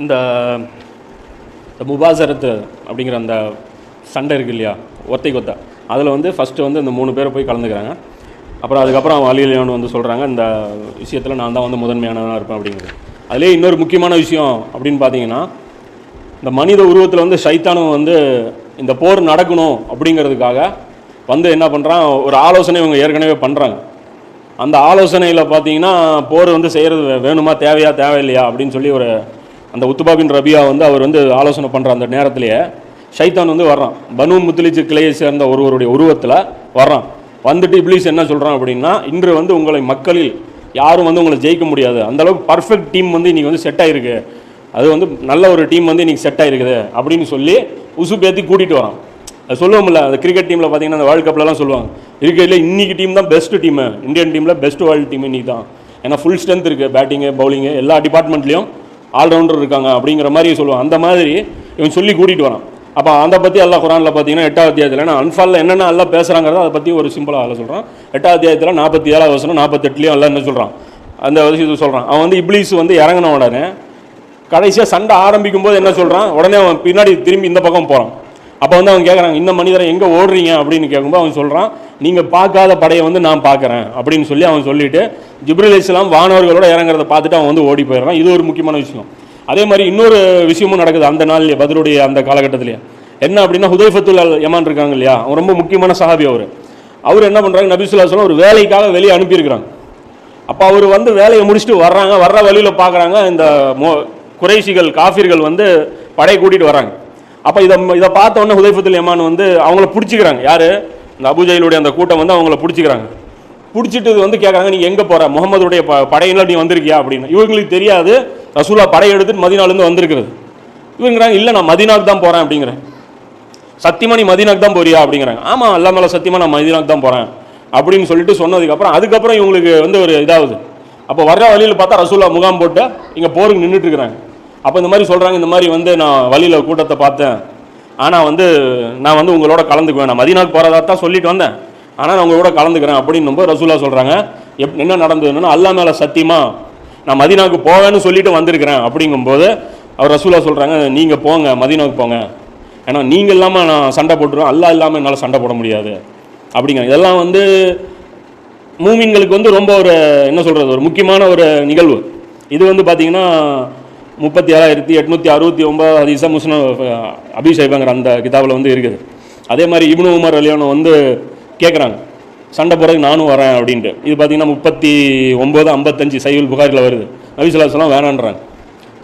இந்த முபாசரத்து அப்படிங்கிற அந்த சண்டை இருக்குது இல்லையா, ஒத்தை கொத்த, அதில் வந்து ஃபஸ்ட்டு வந்து இந்த 3 பேரை போய் கலந்துக்கிறாங்க. அப்புறம் அதுக்கப்புறம் அலிலியான்னு வந்து சொல்கிறாங்க, இந்த விஷயத்தில் நான் தான் வந்து முதன்மையானதாக இருப்பேன் அப்படிங்கிறது. அதிலே இன்னொரு முக்கியமான விஷயம் அப்படின்னு பார்த்தீங்கன்னா, இந்த மனித உருவத்தில் வந்து சைத்தானும் வந்து இந்த போர் நடக்கணும் அப்படிங்கிறதுக்காக வந்து என்ன பண்ணுறான், ஒரு ஆலோசனை இவங்க ஏற்கனவே பண்ணுறாங்க. அந்த ஆலோசனையில் பார்த்தீங்கன்னா போர் வந்து செய்கிறது வேணுமா தேவையா தேவையில்லையா அப்படின்னு சொல்லி ஒரு அந்த உத்துபா பின் ரபியா வந்து அவர் வந்து ஆலோசனை பண்ணுற அந்த நேரத்திலேயே ஷைத்தான் வந்து வர்றான். பனு முத்லிஜ் கிளையை சேர்ந்த ஒருவருடைய உருவத்தில் வர்றான். வந்துட்டு இப்லீஸ் என்ன சொல்கிறான் அப்படின்னா, இன்று வந்து உங்களை மக்களில் யாரும் வந்து உங்களை ஜெயிக்க முடியாது, அந்தளவுக்கு பர்ஃபெக்ட் டீம் வந்து இன்றைக்கி வந்து செட் ஆகிருக்கு, அது வந்து நல்ல ஒரு டீம் வந்து இன்றைக்கி செட் ஆகிருக்குது அப்படின்னு சொல்லி உசுப்பேற்றி கூட்டிகிட்டு வரான். அது சொல்லுவோம்ல, அந்த கிரிக்கெட் டீமில் பார்த்தீங்கன்னா அந்த வேர்ல்டு கப்லலாம் சொல்லுவாங்க, இருக்கிறதுல இன்றைக்கி டீம் தான் பெஸ்ட்டு டீமு, இந்தியன் டீமில் பெஸ்ட் வேர்ல்டு டீம் இன்றைக்கி தான், ஏன்னா ஃபுல் ஸ்ட்ரென்த் இருக்குது, பேட்டிங்கு பவுலிங்கு எல்லா டிபார்ட்மெண்ட்லேயும் ஆல்ரவுண்டர் இருக்காங்க அப்படிங்கிற மாதிரி சொல்லுவாங்க. அந்த மாதிரி இவன் சொல்லி கூட்டிகிட்டு வரான். அப்போ அதை பற்றி அல்லா குரானில் பார்த்தீங்கன்னா 8வது அத்தியாயத்தில், ஏன்னா அன்ஃபாலில் என்னென்ன எல்லாம் பேசுகிறாங்கிறத அதை பற்றி ஒரு சிம்பிளாக அல்ல சொல்கிறான். 8வது அத்தியாயத்தில் 47வது வசனம் 48லேயும் எல்லாம் என்ன சொல்கிறான், அந்த விஷயத்தை சொல்கிறான். அவன் வந்து இப்லீஸ் வந்து இறங்கின உடனே கடைசியாக சண்டை ஆரம்பிக்கும் போது என்ன சொல்கிறான், உடனே அவன் பின்னாடி திரும்பி இந்த பக்கம் போகிறான். அப்போ வந்து அவன் கேட்குறாங்க, இந்த மனிதரை எங்கே ஓடுறீங்க அப்படின்னு கேட்கும்போது அவன் சொல்கிறான், நீங்கள் பார்க்காத படையை வந்து நான் பார்க்குறேன் அப்படின்னு சொல்லி அவன் சொல்லிவிட்டு ஜிப்ரீல் அலைஹிஸ்ஸலாம் வானவர்களோட இறங்குறத பார்த்துட்டு அவன் வந்து ஓடி போயிடுறான். இது ஒரு முக்கியமான விஷயம். அதே மாதிரி இன்னொரு விஷயமும் நடக்குது அந்த நாள்லேயே, பத்ருடைய அந்த காலகட்டத்திலேயே. என்ன அப்படின்னா, ஹுதைஃபத்துல் யமான் இருக்காங்க இல்லையா, அவன் ரொம்ப முக்கியமான சஹாபி. அவர் என்ன பண்ணுறாங்க, நபி ஸல்லல்லாஹு அலைஹி வஸல்லம் ஒரு வேலைக்காக வெளியே அனுப்பியிருக்கிறாங்க. அப்போ அவர் வந்து வேலையை முடிச்சுட்டு வர்றாங்க. வர்ற வழியில் பார்க்குறாங்க, இந்த குறைஷிகள் காஃபிர்கள் வந்து படையை கூட்டிகிட்டு வராங்க. அப்போ இதை பார்த்த உடனே ஹுதைஃபத்துல் யமான் வந்து அவங்கள பிடிச்சிக்கிறாங்க. யார், இந்த அபூஜஹலுடைய அந்த கூட்டம் வந்து அவங்கள பிடிச்சிக்கிறாங்க. பிடிச்சிட்டு வந்து கேட்குறாங்க, நீங்கள் எங்கே போகிற, முகமதுடைய படையில நீ வந்திருக்கியா அப்படின்னு. இவங்களுக்கு தெரியாது ரசூலா படை எடுத்துட்டு மதீனாலேருந்து வந்திருக்கிறது. இவங்கிறாங்க, இல்லை நான் மதீனாவுக்கு தான் போகிறேன் அப்படிங்கிறேன். சத்தியமா நீ மதீனாவுக்கு தான் போறியா அப்படிங்கிறாங்க. ஆமாம், அல்லா மேலே சத்தியமாக நான் மதீனாவுக்கு தான் போகிறேன் அப்படின்னு சொல்லிட்டு அதுக்கப்புறம் இவங்களுக்கு வந்து ஒரு இதாகுது. அப்போ வர்ற வழியில் பார்த்தா ரசூலா முகாம் போட்டு இங்கே போருக்கு நின்றுட்டு இருக்கிறாங்க. அப்போ இந்த மாதிரி சொல்கிறாங்க, இந்த மாதிரி வந்து நான் வழியில் கூட்டத்தை பார்த்தேன், ஆனால் வந்து நான் வந்து உங்களோட கலந்துக்குவேன், நான் மதீனாவுக்கு போகிறதா தான் சொல்லிட்டு வந்தேன், ஆனால் நான் உங்களோட கலந்துக்கிறேன் அப்படின்னும் போது ரசூலா சொல்கிறாங்க, என்ன நடந்ததுன்னா, அல்லா மேலே சத்தியமா நான் மதீனாவுக்கு போவேன்னு சொல்லிட்டு வந்திருக்கிறேன் அப்படிங்கும்போது அவர் ரசூலா சொல்கிறாங்க, நீங்கள் போங்க, மதீனாவுக்கு போங்க, ஏன்னா நீங்கள் இல்லாமல் நான் சண்டை போட்டுருவேன், அல்லா இல்லாமல் என்னால் சண்டை போட முடியாது அப்படிங்கிறாங்க. இதெல்லாம் வந்து மூமின்களுக்கு வந்து ரொம்ப ஒரு என்ன சொல்கிறது, ஒரு முக்கியமான ஒரு நிகழ்வு. இது வந்து பார்த்திங்கன்னா 37,869 ஹதீஸா முஸ்னத் அபீ ஷைபாங்கிற அந்த கிதாபில் வந்து இருக்குது. அதே மாதிரி இப்னு உமர் ரலியல்லாஹு வந்து கேட்குறாங்க, சண்டை போகிறதுக்கு நானும் வரேன் அப்படின்ட்டு. இது பார்த்திங்கன்னா 39:55 சஹீஹுல் புகாரியில் வருது. நபி ஸல்லல்லாஹு அலைஹி வஸல்லம் வேணான்றாங்க,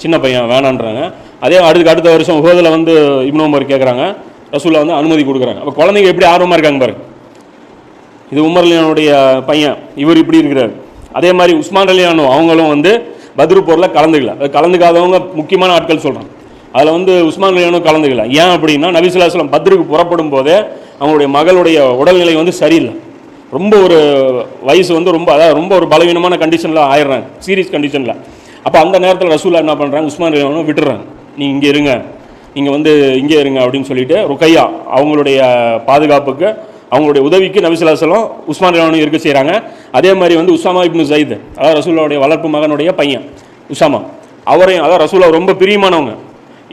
சின்ன பையன் வேணான்றாங்க. அதே அடுத்த வருஷம் உஹதில் வந்து இப்னு உமர் கேட்குறாங்க, ரசூலுல்லாஹ் வந்து அனுமதி கொடுக்குறாங்க. அப்போ குழந்தைங்க எப்படி ஆர்வமாக இருக்காங்க பாருங்க. இது உமர் ரலியல்லாஹுடைய பையன், இவர் இப்படி இருக்கிறார். அதே மாதிரி உஸ்மான் ரலியல்லாஹு அவங்களும் வந்து பத்ரு போரில் கலந்துக்காதவங்க முக்கியமான ஆட்கள் சொல்கிறாங்க. அதில் வந்து உஸ்மான் ரலியல்லாஹு கலந்துக்கல. ஏன் அப்படின்னா, நபி ஸல்லல்லாஹு அலைஹி வஸல்லம் பத்ருக்கு புறப்படும் போதே அவங்களுடைய மகளுடைய உடல்நிலை வந்து சரியில்லை, ரொம்ப ஒரு வயசு வந்து ரொம்ப ஒரு பலவீனமான கண்டிஷனில் ஆயிடுறாங்க, சீரியஸ் கண்டிஷனில். அப்போ அந்த நேரத்தில் ரசூலா என்ன பண்ணுறாங்க, உஸ்மான் ரலியல்லாஹு விட்டுறாங்க, நீ இங்கே இருங்க, நீங்கள் வந்து இங்கே இருங்க அப்படின்னு சொல்லிட்டு ருக்கையா அவங்களுடைய பாதுகாப்புக்கு அவங்களுடைய உதவிக்கு நபி ஸல்லல்லாஹு அலைஹி வஸல்லம் உஸ்மான் ரலியல்லாஹு இருக்க செய்கிறாங்க. அதே மாதிரி வந்து உசாமா இப்னு ஸைத், அதாவது ரசூலுடைய வளர்ப்பு மகனுடைய பையன் உசாமா, அவரையும் அதாவது ரசூலா ரொம்ப பிரியமானவங்க,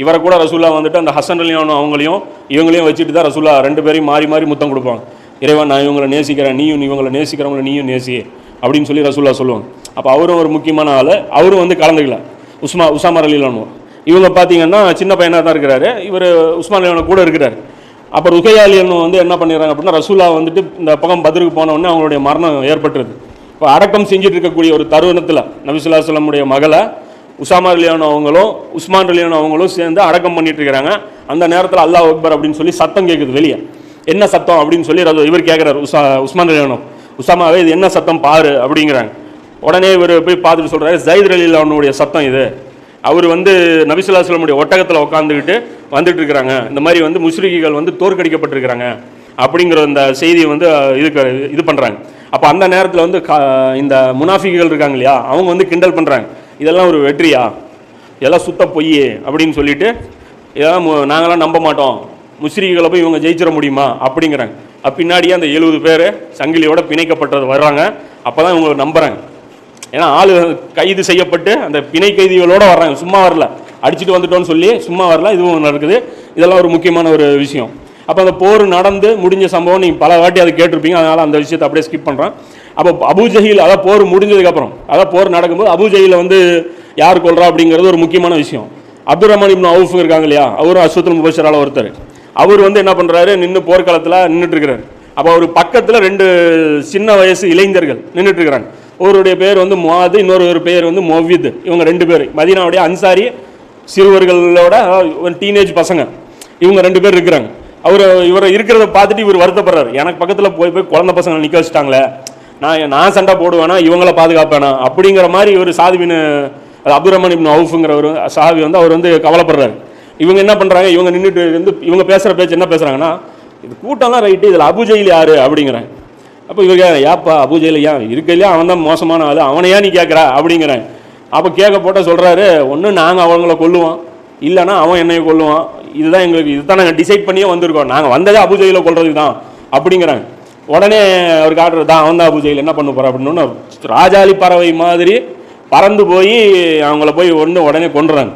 இவரை கூட ரசூலா வந்துட்டு அந்த ஹசன் ரலியல்லாஹு அவங்களையும் இவங்களையும் வச்சுட்டு தான் ரசூலா 2 பேரையும் மாறி மாறி முத்தம் கொடுப்பாங்க. இறைவன் நான் இவங்களை நேசிக்கிறேன், நீயும் இவங்களை நேசிக்கிறவங்களை நீயும் நேசி அப்படின்னு சொல்லி ரசூலா சொல்லுவாங்க. அப்போ அவரும் ஒரு முக்கியமான ஆள், அவரும் வந்து கலந்துக்கல. உசாமா ரலியல்லாஹு இவங்க பார்த்தீங்கன்னா சின்ன பையனாக தான் இருக்கிறாரு, இவர் உஸ்மான் ரலியல்லாஹு கூட இருக்கிறார். அப்போ ருக்கையா ரலியல்லாஹு வந்து என்ன பண்ணிடுறாங்க அப்படின்னா, ரசூலா வந்துட்டு இந்த பக்கம் பத்ருக்கு போனவுடனே அவங்களுடைய மரணம் ஏற்பட்டுருது. இப்போ அடக்கம் செஞ்சுட்டு இருக்கக்கூடிய ஒரு தருணத்தில் நபி ஸல்லல்லாஹு அலைஹி வஸல்லமுடைய மகளை உசாமா ரலியல்லாஹு அவங்களும் உஸ்மான் ரலியல்லாஹு அவங்களும் சேர்ந்து அடக்கம் பண்ணிட்டு இருக்கிறாங்க. அந்த நேரத்தில் அல்லாஹ் அக்பர் அப்படின்னு சொல்லி சத்தம் கேட்குது வெளியே. என்ன சத்தம் அப்படின்னு சொல்லி இவர் கேட்குறாரு, உஸ்மான் ரலியல்லாஹு, உசாமாவே இது என்ன சத்தம் பாரு அப்படிங்கிறாங்க. உடனே இவர் போய் பார்த்துட்டு சொல்கிறாரு, ஸைத் ரலியல்லாஹுடைய சத்தம் இது, அவர் வந்து நபி ஸல்லல்லாஹு அலைஹி வஸல்லம் ஒட்டகத்தில் உட்காந்துக்கிட்டு வந்துட்டு இருக்கிறாங்க, இந்த மாதிரி வந்து முஸ்ரிக்குகள் வந்து தோற்கடிக்கப்பட்டிருக்கிறாங்க அப்படிங்கிற அந்த செய்தியை வந்து இது பண்ணுறாங்க. அப்போ அந்த நேரத்தில் வந்து இந்த முனாஃபிக்குகள் இருக்காங்க இல்லையா, அவங்க வந்து கிண்டல் பண்ணுறாங்க, இதெல்லாம் ஒரு வெற்றியா, இதெல்லாம் சுத்த பொய் அப்படின்னு சொல்லிட்டு, இதெல்லாம் நாங்களாம் நம்ப மாட்டோம், முஸ்ரிக்குகளை போய் இவங்க ஜெயிச்சிட முடியுமா அப்படிங்கிறாங்க. பின்னாடியே அந்த 70 பேர் சங்கிலியோட பிணைக்கப்பட்டது வர்றாங்க. அப்போ தான் இவங்க நம்புகிறாங்க. ஏன்னா ஆள் கைது செய்யப்பட்டு அந்த பிணை கைதிகளோடு வர்றாங்க, சும்மா வரல, அடிச்சுட்டு வந்துட்டோன்னு சொல்லி சும்மா வரல, இதுவும் நடக்குது. இதெல்லாம் ஒரு முக்கியமான ஒரு விஷயம். அப்போ அந்த போர் நடந்து முடிஞ்ச சம்பவம் நீங்கள் பல வாட்டி அதை கேட்டிருப்பீங்க, அதனால் அந்த விஷயத்தை அப்படியே ஸ்கிப் பண்ணுறேன். அப்போ அபூஜஹில், அதாவது போர் முடிஞ்சதுக்கப்புறம், அதாவது போர் நடக்கும்போது அபூஜஹில் வந்து யார் கொள்றா அப்படிங்கிறது ஒரு முக்கியமான விஷயம். அப்துல் ரஹ்மான் இப்னு அவுஃப் இருக்காங்க இல்லையா, அவரும் அஸ்வத்துல் முபஷரால ஒருத்தர். அவர் வந்து என்ன பண்ணுறாரு, நின்று போர்க்களத்தில் நின்றுட்டு இருக்கிறார். அப்போ அவர் பக்கத்தில் 2 சின்ன வயசு இளைஞர்கள் நின்றுட்டு இருக்கிறாங்க. ஒருவருடைய பேர் வந்து முஆது, இன்னொரு பேர் வந்து மொவ்வித். இவங்க 2 பேர் மதீனாவுடைய அன்சாரி சிறுவர்களோட டீனேஜ் பசங்க. இவங்க 2 பேர் இருக்கிறாங்க. இவர் இருக்கிறத பார்த்துட்டு இவர் வருத்தப்படுறாரு, எனக்கு பக்கத்தில் போய் குழந்தை பசங்களை நிற்க வச்சுட்டாங்களே, நான் சண்டை போடுவேனா, இவங்கள பாதுகாப்பேனா அப்படிங்கிற மாதிரி ஒரு சாதிபின் அப்துல் ரஹ்மான் இப்னு அவுஃப்ங்கிற ஒரு சாஹாபி வந்து அவர் வந்து கவலைப்படுறாரு. இவங்க என்ன பண்ணுறாங்க, இவங்க நின்றுட்டு வந்து இவங்க பேசுகிற பேச்சு என்ன பேசுகிறாங்கன்னா, இது கூட்டம்லாம் ரைட்டு, இதில் அபூஜஹில் யார் அப்படிங்கிறாங்க. அப்போ இவங்க ஏப்பா அபூஜஹில் ஏன் இருக்க இல்லையா, அவன் தான் மோசமான ஆள், அவனையா நீ கேட்குறா அப்படிங்கிறாங்க. அப்போ கேட்க போட்ட சொல்கிறாரு, ஒன்று நாங்கள் அவங்கள கொல்லுவோம், இல்லைனா அவன் என்னையை கொல்லுவான், இதுதான் எங்களுக்கு, இதுதான் நாங்கள் டிசைட் பண்ணியே வந்திருக்கோம், நாங்கள் வந்ததே அபூஜஹிலை கொல்றதுக்கு தான் அப்படிங்கிறாங்க. உடனே அவர் காட்டுறது தான் அவன் தான் அபூஜஹில், என்ன பண்ண போகிற அப்படின்னு ராஜாளி பறவை மாதிரி பறந்து போய் அவங்கள போய் உடனே கொன்றாங்க.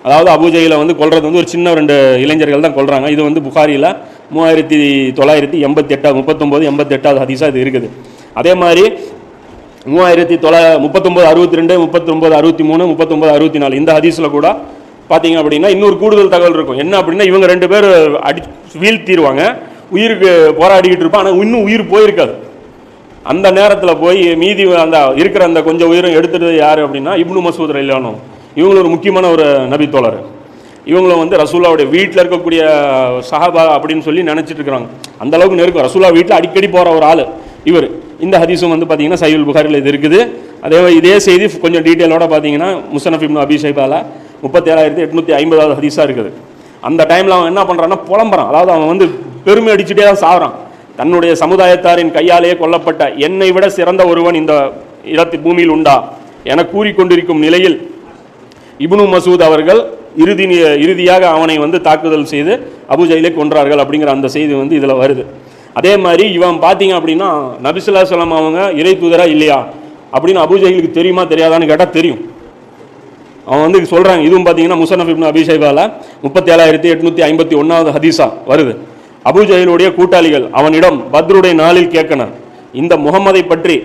அதாவது அபூஜஹிலை வந்து கொல்றது வந்து ஒரு சின்ன 2 இளைஞர்கள் தான் கொல்றாங்க. இது வந்து புகாரியில் 3988 ஹதீஸாக இது இருக்குது. அதே மாதிரி 3962, 3963, 3964 இந்த ஹதீஸில் கூட பார்த்தீங்க அப்படின்னா இன்னொரு கூடுதல் தகவல் இருக்கும். என்ன அப்படின்னா, இவங்க 2 பேர் வீழ்த்திடுவாங்க, உயிருக்கு போராடிக்கிட்டு இருப்பான், ஆனால் இன்னும் உயிர் போயிருக்காது. அந்த நேரத்தில் போய் மீதி அந்த இருக்கிற அந்த கொஞ்சம் உயிரும் எடுத்துட்டு யார் அப்படின்னா இப்னு மசூத் ரலியல்லாஹு அன்ஹு. இவங்களும் ஒரு முக்கியமான ஒரு நபி தோழர். இவங்களும் வந்து ரசூலுல்லாஹ்வுடைய வீட்டில் இருக்கக்கூடிய சஹாபா அப்படின்னு சொல்லி நினச்சிட்டு இருக்கிறாங்க. அந்த அளவுக்கு நெருக்கம், ரசூலுல்லாஹ் வீட்டில் அடிக்கடி போகிற ஒரு ஆள் இவர். இந்த ஹதீஸும் வந்து பார்த்தீங்கன்னா சஹீஹுல் புகாரியில் இது இருக்குது. இதே செய்தி கொஞ்சம் டீட்டெயிலோட பார்த்தீங்கன்னா முஸன்னஃப் இப்னு அபி ஷைபால 37,850 ஹதீஸாக இருக்குது. அந்த டைமில் அவன் என்ன பண்ணுறான்னா புலம்புறான், அதாவது அவன் வந்து பெருமை அடிச்சுட்டே தான் சாகிறான். தன்னுடைய சமுதாயத்தாரின் கையாலேயே கொல்லப்பட்ட என்னை விட சிறந்த ஒருவன் இந்த பூமியில் உண்டா என கூறிக்கொண்டிருக்கும் நிலையில் இப்னு மசூத் அவர்கள் இறுதியாக அவனை வந்து தாக்குதல் செய்து அபூஜஹிலை கொன்றார்கள் அப்படிங்கிற அந்த செய்தி வந்து இதில் வருது. அதே மாதிரி இவன் பார்த்தீங்க அப்படின்னா நபி ஸல்லல்லாஹு அலைஹி வஸல்லம் அவங்க இறை தூதரா இல்லையா அப்படின்னு அபூஜஹிலுக்கு தெரியுமா தெரியாதான்னு கேட்டால் தெரியும். அவன் வந்து சொல்கிறாங்க. இதுவும் பார்த்தீங்கன்னா முஸன்னஃப் இப்னு அபி ஷைபால 37,851 ஹதீஸா வருது. அபூஜஹிலுடைய கூட்டாளிகள் அவனிடம் பத்ருடைய நாளில் கேட்கணும், இந்த முகமதை பற்றி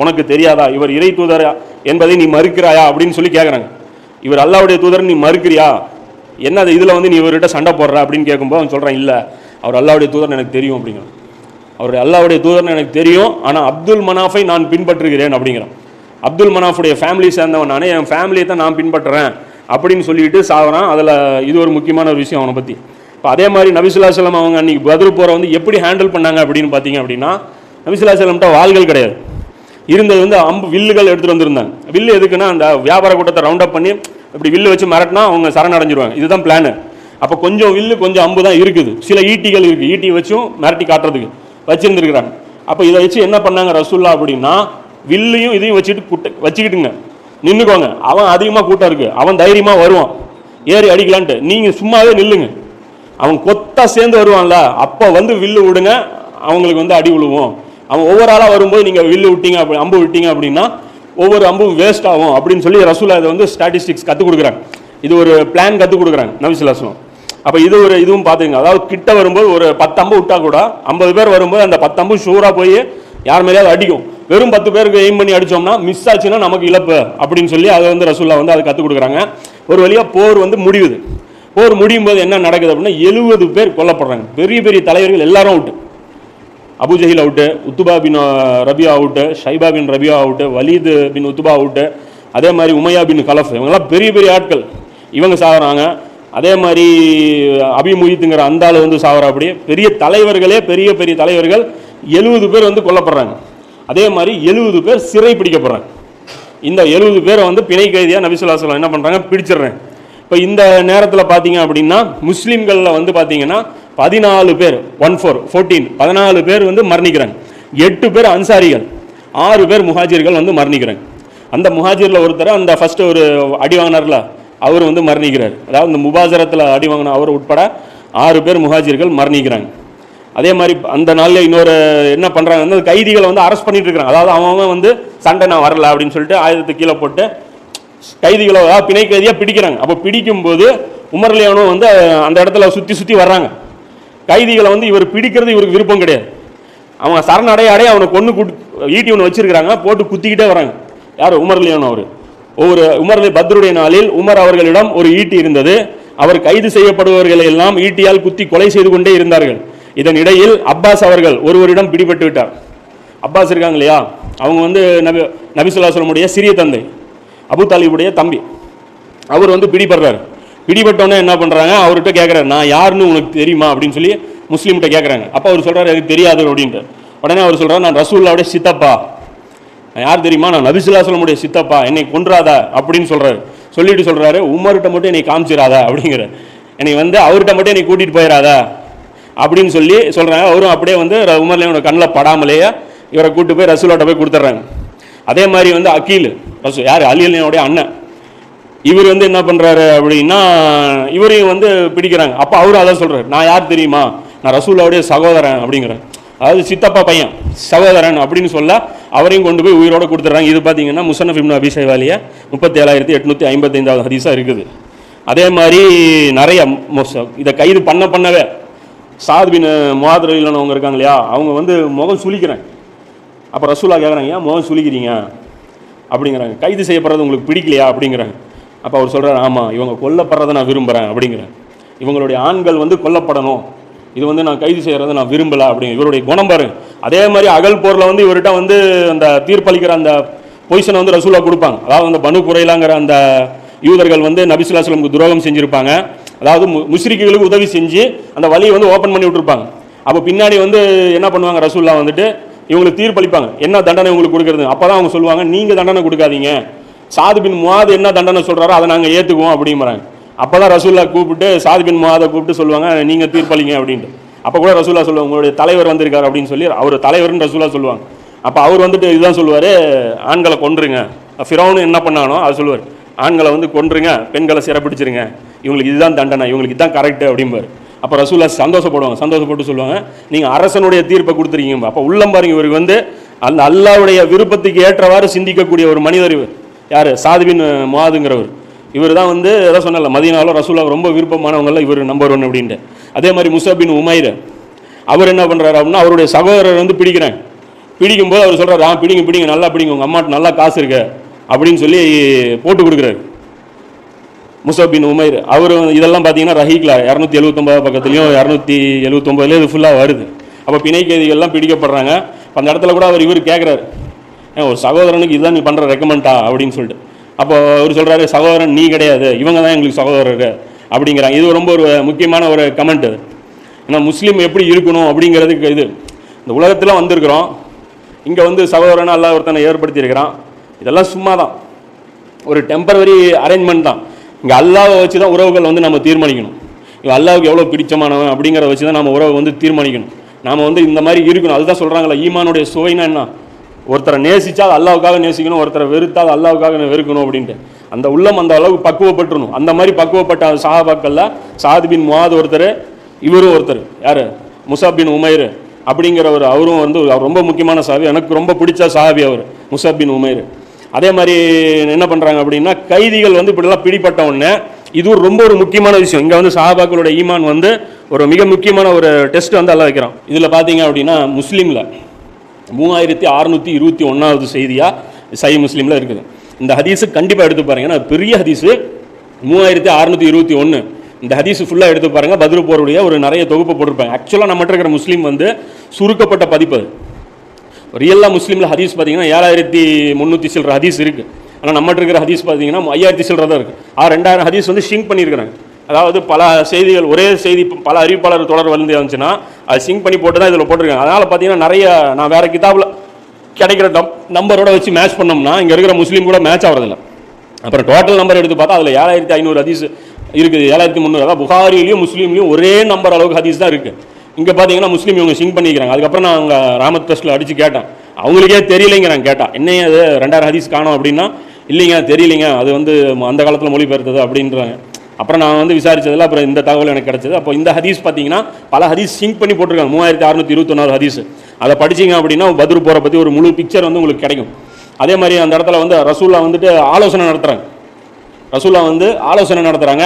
உனக்கு தெரியாதா, இவர் இறை தூதர் என்பதை நீ மறுக்கிறாயா அப்படின்னு சொல்லி கேட்குறாங்க. இவர் அல்லாஹ்வுடைய தூதர் நீ மறுக்கிறியா, என்ன இதில் வந்து நீ இவர்கிட்ட சண்டை போடுற அப்படின்னு கேட்கும்போது அவன் சொல்கிறான், இல்லை அவர் அல்லாஹ்வுடைய தூதர்னு எனக்கு தெரியும் அப்படிங்கிறான். அவருடைய அல்லாஹ்வுடைய தூதர்னு எனக்கு தெரியும், ஆனால் அப்துல் மனாஃபை நான் பின்பற்றுகிறேன் அப்படிங்கிறான். அப்துல் மனாஃபுடைய ஃபேமிலி சேர்ந்தவன் நானே, என் ஃபேமிலியை தான் நான் பின்பற்றுறேன் அப்படின்னு சொல்லிட்டு சாகுறான். அதில் இது ஒரு முக்கியமான ஒரு விஷயம் அவனை பற்றி. இப்போ அதே மாதிரி நபி ஸல்லல்லாஹு அலைஹி வஸல்லம் அவங்க அன்றைக்கி பத்ர் போரை வந்து எப்படி ஹேண்டில் பண்ணாங்க அப்படின்னு பார்த்தீங்க அப்படின்னா, நபி ஸல்லல்லாஹு அலைஹி வஸல்லம்ட்ட வாள்கள் கிடையாது, இருந்தது வந்து வில்லுகள் எடுத்துகிட்டு வந்திருந்தாங்க. வில்லு எதுக்குன்னா அந்த வியாபார கூட்டத்தை ரவுண்ட் அப் பண்ணி இப்படி வில்லு வச்சு மிரட்டினா அவங்க சரணடைஞ்சிருவாங்க, இதுதான் பிளானு. அப்போ கொஞ்சம் வில்லு கொஞ்சம் அம்பு தான் இருக்குது, சில ஈட்டிகள் இருக்குது, ஈட்டி வச்சும் மிரட்டி காட்டுறதுக்கு வச்சுருந்துருக்குறாங்க. அப்போ இதை வச்சு என்ன பண்ணாங்க ரசூலுல்லாஹ் அப்படின்னா, வில்லையும் இதையும் வச்சுக்கிட்டுங்க நின்றுக்கோங்க, அவன் அதிகமாக கூட்டம் இருக்குது, அவன் தைரியமாக வருவான் ஏறி அடிக்கலான்ட்டு, நீங்கள் சும்மாவே நில்லுங்க, அவன் கொத்தா சேர்ந்து வருவான்ல அப்போ வந்து வில்லு விடுங்க, அவங்களுக்கு வந்து அடி விழுவோம். அவன் ஒவ்வொரு ஆளாக வரும்போது நீங்கள் வில்லு விட்டீங்க அம்பு விட்டீங்க அப்படின்னா ஒவ்வொரு அம்பும் வேஸ்ட் ஆகும் அப்படின்னு சொல்லி ரசூலுல்லாஹ் இதை வந்து ஸ்டாட்டிஸ்டிக்ஸ் கற்றுக் கொடுக்குறாங்க. இது ஒரு பிளான் கற்றுக் கொடுக்குறாங்க நபி ஸல்லல்லாஹு அலைஹி வஸல்லம். அப்போ இதுவும் பார்த்துங்க, அதாவது கிட்ட வரும்போது ஒரு 10 அம்பு விட்டா கூட 50 பேர் வரும்போது அந்த 10 அம்பு ஷூராக போய் யார் மேலேயாவது அடிக்கும். வெறும் 10 பேருக்கு எய்ம் பண்ணி அடித்தோம்னா மிஸ் ஆச்சுன்னா நமக்கு இழப்பு அப்படின்னு சொல்லி அதை வந்து ரசூலுல்லாஹ் வந்து அதை கற்றுக் கொடுக்குறாங்க. ஒரு வழியாக போர் வந்து முடியுது. போர் முடியும் போது என்ன நடக்குது அப்படின்னா 70 பேர் கொல்லப்படுறாங்க. பெரிய பெரிய தலைவர்கள் எல்லாரும் அவுட்டு. அபூஜஹில் அவுட்டு, உத்துபா பின் ரபியா அவுட்டு, ஷைபா பின் ரபியா அவுட்டு, வலீத் பின் உத்துபா அவுட்டு, அதே மாதிரி உமையா பின் கலஃப், இவங்கெல்லாம் பெரிய பெரிய ஆட்கள், இவங்க சாகுறாங்க. அதே மாதிரி அபி முஹித்துங்கிற அந்த ஆள் வந்து சாகுறா. அப்படியே பெரிய தலைவர்களே பெரிய பெரிய தலைவர்கள் 70 பேர் வந்து கொல்லப்படுறாங்க. அதே மாதிரி 70 பேர் சிறை பிடிக்கப்படுறாங்க. இந்த 70 பேரை வந்து பிணை கைதியாக நபி ஸல்லல்லாஹு அலைஹி வஸல்லம் என்ன பண்ணுறாங்க, பிடிச்சிடுறேன். இப்போ இந்த நேரத்தில் பார்த்தீங்க அப்படின்னா முஸ்லீம்களில் வந்து பார்த்தீங்கன்னா 14 பேர் 14 பேர் வந்து மரணிக்கிறாங்க. 8 பேர் அன்சாரிகள், 6 பேர் முஹாஜிர்கள் வந்து மரணிக்கிறாங்க. அந்த முஹாஜிரில் ஒருத்தர் அந்த ஃபஸ்ட்டு ஒரு அடி வாங்கினார்ல அவர் வந்து மரணிக்கிறார். அதாவது இந்த முபாசரத்தில் அடி வாங்கின அவர் உட்பட 6 பேர் முஹாஜிர்கள் மரணிக்கிறாங்க. அதே மாதிரி அந்த நாளில் இன்னொரு என்ன பண்ணுறாங்க கைதிகளை வந்து அரெஸ்ட் பண்ணிட்டு இருக்கிறாங்க. அதாவது அவங்க வந்து சண்டை நான் வரல அப்படின்னு சொல்லிட்டு ஆயுதத்தை கீழே போட்டு கைதிகளை பிணை கைதியாக பிடிக்கிறாங்க. அப்போ பிடிக்கும்போது உமர் ரலியல்லாஹு வந்து அந்த இடத்துல சுற்றி சுற்றி வர்றாங்க. கைதிகளை வந்து இவர் பிடிக்கிறது இவருக்கு விருப்பம் கிடையாது. அவங்க சரணடைய அவனை கொண்டு ஈட்டி ஒன்று வச்சிருக்கிறாங்க, போட்டு குத்திக்கிட்டே வராங்க. யார்? உமர் ரலியல்லாஹு அவர். உமர் பத்ருடைய நாளில் உமர் அவர்களிடம் ஒரு ஈட்டி இருந்தது. அவர் கைது செய்யப்படுபவர்களை எல்லாம் ஈட்டியால் குத்தி கொலை செய்து கொண்டே இருந்தார்கள். இதன் இடையில் அப்பாஸ் அவர்கள் ஒருவரிடம் பிடிபட்டு விட்டார். அப்பாஸ் இருக்காங்க இல்லையா, அவங்க வந்து நபி ஸல்லல்லாஹு அலைஹி வஸல்லம் சிறிய தந்தை, அபு தாலிபுடைய தம்பி. அவர் வந்து பிடிபடுறாரு. பிடிபட்டோன்னே என்ன பண்ணுறாங்க, அவர்கிட்ட கேட்குறாரு, நான் யாருன்னு உனக்கு தெரியுமா அப்படின்னு சொல்லி முஸ்லீம்கிட்ட கேட்குறாங்க. அப்போ அவர் சொல்கிறார், எனக்கு தெரியாது அப்படின்ட்டு. உடனே அவர் சொல்கிறார், நான் ரசூலுல்லாஹ்வுடைய சித்தப்பா. நான் யார் தெரியுமா? நான் நபி ஸல்லல்லாஹு அலைஹி வஸல்லமுடைய சித்தப்பா, என்னை கொன்றாத அப்படின்னு சொல்கிறாரு. சொல்லிட்டு சொல்கிறாரு, உமர்கிட்ட மட்டும் என்னை காமிச்சிடாத அப்படிங்கிற, என்னை வந்து அவர்கிட்ட மட்டும் என்னை கூட்டிகிட்டு போயிடாத அப்படின்னு சொல்லி சொல்கிறாங்க. அவரும் அப்படியே வந்து உமர்லையோட கண்ணில் படாமலேயே இவரை கூப்பிட்டு போய் ரசூலுல்லாஹ்ட்ட போய் கொடுத்துட்றாங்க. அதே மாதிரி வந்து அக்கீல் யார்? அலியோடைய அண்ணன். இவர் வந்து என்ன பண்ணுறாரு அப்படின்னா, இவரையும் வந்து பிடிக்கிறாங்க. அப்போ அவரும் அதான் சொல்கிறார், நான் யார் தெரியுமா? நான் ரசூலுல்லாஹ்வுடைய சகோதரன் அப்படிங்கிறேன். அதாவது சித்தப்பா பையன், சகோதரன் அப்படின்னு சொல்ல அவரையும் கொண்டு போய் உயிரோடு கொடுத்துட்றாங்க. இது பார்த்தீங்கன்னா முஸன்னஃப் இப்னு அபீ ஷைபாலிய 37,855 ஹதீஸாக இருக்குது. அதே மாதிரி நிறைய இதை கைது பண்ணவே சாத் பின் முஆத் ரலியல்லாஹு அவங்க இருக்காங்க இல்லையா, அவங்க வந்து முகம் சுளிக்கிறாங்க. அப்போ ரசூலுல்லாஹ் கேட்குறாங்க, ஏன் முகம் சுளிக்கிறீங்க அப்படிங்கிறாங்க. கைது செய்யப்படுறது உங்களுக்கு பிடிக்கலையா அப்படிங்கிறாங்க. அப்போ அவர் சொல்கிறார், ஆமாம், இவங்க கொல்லப்படுறதை நான் விரும்புகிறேன் அப்படிங்கிறேன். இவங்களுடைய ஆண்கள் வந்து கொல்லப்படணும், இது வந்து நான் கைது செய்கிறத நான் விரும்பலை அப்படிங்க. இவருடைய குணம் பாருங்க. அதே மாதிரி அகல் போரில் வந்து இவர்கிட்ட வந்து அந்த தீர்ப்பளிக்கிற அந்த பொசிஷனை வந்து ரசூலுல்லாஹ் கொடுப்பாங்க. அதாவது அந்த பனு குறைலாங்கிற அந்த யூதர்கள் வந்து நபி ஸல்லல்லாஹு அலைஹி வஸல்லம் துரோகம் செஞ்சுருப்பாங்க. அதாவது முஸ்ரிக்குகளுக்கு உதவி செஞ்சு அந்த வழியை வந்து ஓப்பன் பண்ணி விட்டுருப்பாங்க. அப்போ பின்னாடி வந்து என்ன பண்ணுவாங்க, ரசூலுல்லாஹ் வந்துட்டு இவங்களுக்கு தீர்ப்பளிப்பாங்க, என்ன தண்டனை உங்களுக்கு கொடுக்குறது. அப்போ தான் அவங்க சொல்லுவாங்க, நீங்கள் தண்டனை கொடுக்காதீங்க, சாத் பின் முஆத் என்ன தண்டனை சொல்கிறாரோ அதை நாங்கள் ஏற்றுக்குவோம் அப்படிங்கிறாங்க. அப்போ தான் ரசூலுல்லாஹ் கூப்பிட்டு சாத் பின் முஆதை கூப்பிட்டு சொல்லுவாங்க, நீங்கள் தீர்ப்பளிங்க அப்படின்ட்டு. அப்போ கூட ரசூலுல்லாஹ் சொல்லுவாங்க, உங்களுடைய தலைவர் வந்திருக்காரு அப்படின்னு சொல்லி அவர் தலைவர்னு ரசூலுல்லாஹ் சொல்லுவாங்க. அப்போ அவர் வந்துட்டு இதுதான் சொல்லுவார், ஆண்களை கொன்றுங்க. ஃபிரௌன் என்ன பண்ணானோ அதை சொல்லுவார், ஆண்களை வந்து கொன்றுங்க, பெண்களை சிறப்பிடிச்சிருங்க, இவங்களுக்கு இதுதான் தண்டனை, இவங்களுக்கு இதுதான் கரெக்டு அப்படிம்பார். அப்போ ரசூலுல்லாஹ் சந்தோஷப்பட்டு சொல்லுவாங்க, நீங்கள் அரசனுடைய தீர்ப்பை கொடுத்துருக்கீங்க. அப்போ உள்ளம் பாருங்க, இவருக்கு வந்து அந்த அல்லாஹ்வுடைய விருப்பத்துக்கு ஏற்றவாறு சிந்திக்கக்கூடிய ஒரு மனிதர் இவர். யார்? சாத் பின் முஆதுங்கிறவர். இவர் தான் வந்து எதாவது சொன்னல, மதீனாவில் ரசூலுல்லாஹ் ரொம்ப விருப்பமானவங்களில் இவர் நம்பர் 1 அப்படின்ட்டு. அதே மாதிரி முஸஅப் பின் உமைர், அவர் என்ன பண்ணுறாரு அப்படின்னா, அவருடைய சகோதரர் வந்து பிடிக்கிறாங்க. பிடிக்கும்போது அவர் சொல்கிறார், பிடிங்க நல்லா பிடிங்க, உங்கள் அம்மாட்ட நல்லா காசு இருக்கு அப்படின்னு சொல்லி போட்டு கொடுக்குறாரு முஸஅப் பின் உமைர். அவர் இதெல்லாம் பார்த்தீங்கன்னா ரஹீக்ல 279 பக்கத்துலையும் 279 இது ஃபுல்லாக வருது. அப்போ பிணை கைதிகள்லாம் பிடிக்கப்படுறாங்க. அந்த இடத்துல கூட இவர் கேட்குறாரு, ஒரு சகோதரனுக்கு இதுதான் நீ பண்ணுற ரெக்கமெண்டா அப்படின்னு சொல்லிட்டு. அப்போ அவர் சொல்கிறாரு, சகோதரன் நீ கிடையாது, இவங்க தான் எங்களுக்கு சகோதரர் அப்படிங்கிறாங்க. இது ரொம்ப ஒரு முக்கியமான ஒரு கமெண்ட். ஏன்னா முஸ்லீம் எப்படி இருக்கணும் அப்படிங்கிறதுக்கு இது இந்த உலகத்தில் வந்திருக்கிறோம். இங்கே வந்து சகோதரனை அல்லாஹ் ஒருத்தனை ஏற்படுத்தியிருக்கிறான். இதெல்லாம் சும்மா தான், ஒரு டெம்பரவரி அரேஞ்ச்மெண்ட் தான். இங்கே அல்லாஹ்வை வச்சு தான் உறவுகள் வந்து நம்ம தீர்மானிக்கணும். இவன் அல்லாஹ்வுக்கு எவ்வளோ பிடிச்சமானவன் அப்படிங்கிறத வச்சு தான் நம்ம உறவை வந்து தீர்மானிக்கணும். நாம் வந்து இந்த மாதிரி இருக்கணும். அதுதான் சொல்கிறாங்களா, ஈமானுடைய சுவைனா என்ன, ஒருத்தரை நேசித்தா அது அல்லாஹ்வுக்காக நேசிக்கணும், ஒருத்தரை வெறுத்தா அது அல்லாஹ்வுக்காக வெறுக்கணும் அப்படின்ட்டு. அந்த உள்ளம் அந்த அளவுக்கு பக்குவப்பட்டுருணும். அந்த மாதிரி பக்குவப்பட்ட சஹாபாக்கள்ல சாத் பின் முஆத் ஒருத்தர், இவரும் ஒருத்தர். யார்? முஸஅப் பின் உமைர் அப்படிங்கிறவர். அவரும் வந்து ரொம்ப முக்கியமான சஹாபி, எனக்கு ரொம்ப பிடிச்ச சஹாபி அவர், முஸஅப் பின் உமைர். அதே மாதிரி என்ன பண்ணுறாங்க அப்படின்னா, கைதிகள் வந்து இப்படிலாம் பிடிப்பட்ட உடனே இது ரொம்ப ஒரு முக்கியமான விஷயம். இங்கே வந்து சஹாபாக்களோட ஈமான் வந்து ஒரு மிக முக்கியமான ஒரு டெஸ்ட் வந்து அல்லாஹ் வைக்கிறான். இதில் பார்த்தீங்க அப்படின்னா முஸ்லீமில் 3621வது செய்தியாக சஹீஹ் முஸ்லீமில் இருக்குது. இந்த ஹதீஸு கண்டிப்பாக எடுத்து பாருங்க. ஏன்னா பெரிய ஹதீஸு 3621. இந்த ஹதீஸு ஃபுல்லாக எடுத்து பாருங்கள். பத்ரு போருடைய ஒரு நிறைய தொகுப்பு போட்டிருப்பாங்க. ஆக்சுவலாக நம்மகிட்ட இருக்கிற முஸ்லீம் வந்து சுருக்கப்பட்ட பதிப்பு. ரியலாக முஸ்லீமில் ஹதீஸ் பார்த்தீங்கன்னா 7300 சில்லற ஹதீஸ் இருக்குது. ஆனால் நம்மகிட்ட இருக்கிற ஹதீஸ் பார்த்தீங்கன்னா 5000 சில்லற தான் இருக்குது. 2000 ஹதீஸ் வந்து ஷிங்க் பண்ணியிருக்கிறாங்க. அதாவது பல செய்திகள், ஒரே செய்தி பல அறிவிப்பாளர் தொடர் வந்து வந்துச்சுன்னா அது சிங்க் பண்ணி போட்டு தான் இதில் போட்டிருக்காங்க. அதனால் பார்த்தீங்கன்னா நிறைய நான் வேறு கிதாபில் கிடைக்கிற நம்பரோட வச்சு மேட்ச் பண்ணோம்னா இங்கே இருக்கிற முஸ்லீம் கூட மேட்ச் ஆகிறதில்ல. அப்புறம் டோட்டல் நம்பர் எடுத்து பார்த்தா அதில் 7500 ஹதீஸ் இருக்குது, 7300. அதாவது புகாரிலையும் முஸ்லீம்லையும் ஒரே நம்பர் அளவுக்கு ஹதீஸ் தான் இருக்குது. இங்கே பார்த்தீங்கன்னா முஸ்லீம் இவங்க சிங்க் பண்ணிக்கிறாங்க. அதுக்கப்புறம் நான் அங்கே ராமத் ட்ரஸ்ட்டில் அடித்து கேட்டேன், அவங்களுக்கே தெரியலைங்க. நான் கேட்டேன், என்னையே அது 2000 ஹதீஸ் காணும் அப்படின்னா, இல்லைங்க தெரியலைங்க, அது வந்து அந்த காலத்தில் மொழிபெயர்த்தது அப்படின்றாங்க. அப்புறம் நான் வந்து விசாரித்ததில் அப்புறம் இந்த தகவல் எனக்கு கிடச்சிது. அப்போ இந்த ஹதீஸ் பார்த்தீங்கன்னா பல ஹதீஸ் சிங்க் பண்ணி போட்டிருக்காங்க. 3621 ஹதீஸ். அதை படிச்சிங்க அப்படின்னா பத்ரு போரை பற்றி ஒரு முழு பிக்சர் வந்து உங்களுக்கு கிடைக்கும். அதே மாதிரி அந்த இடத்துல வந்து ரசூலுல்லாஹ் வந்துட்டு ஆலோசனை நடத்துகிறாங்க. ரசூல்லா வந்து ஆலோசனை நடத்துகிறாங்க.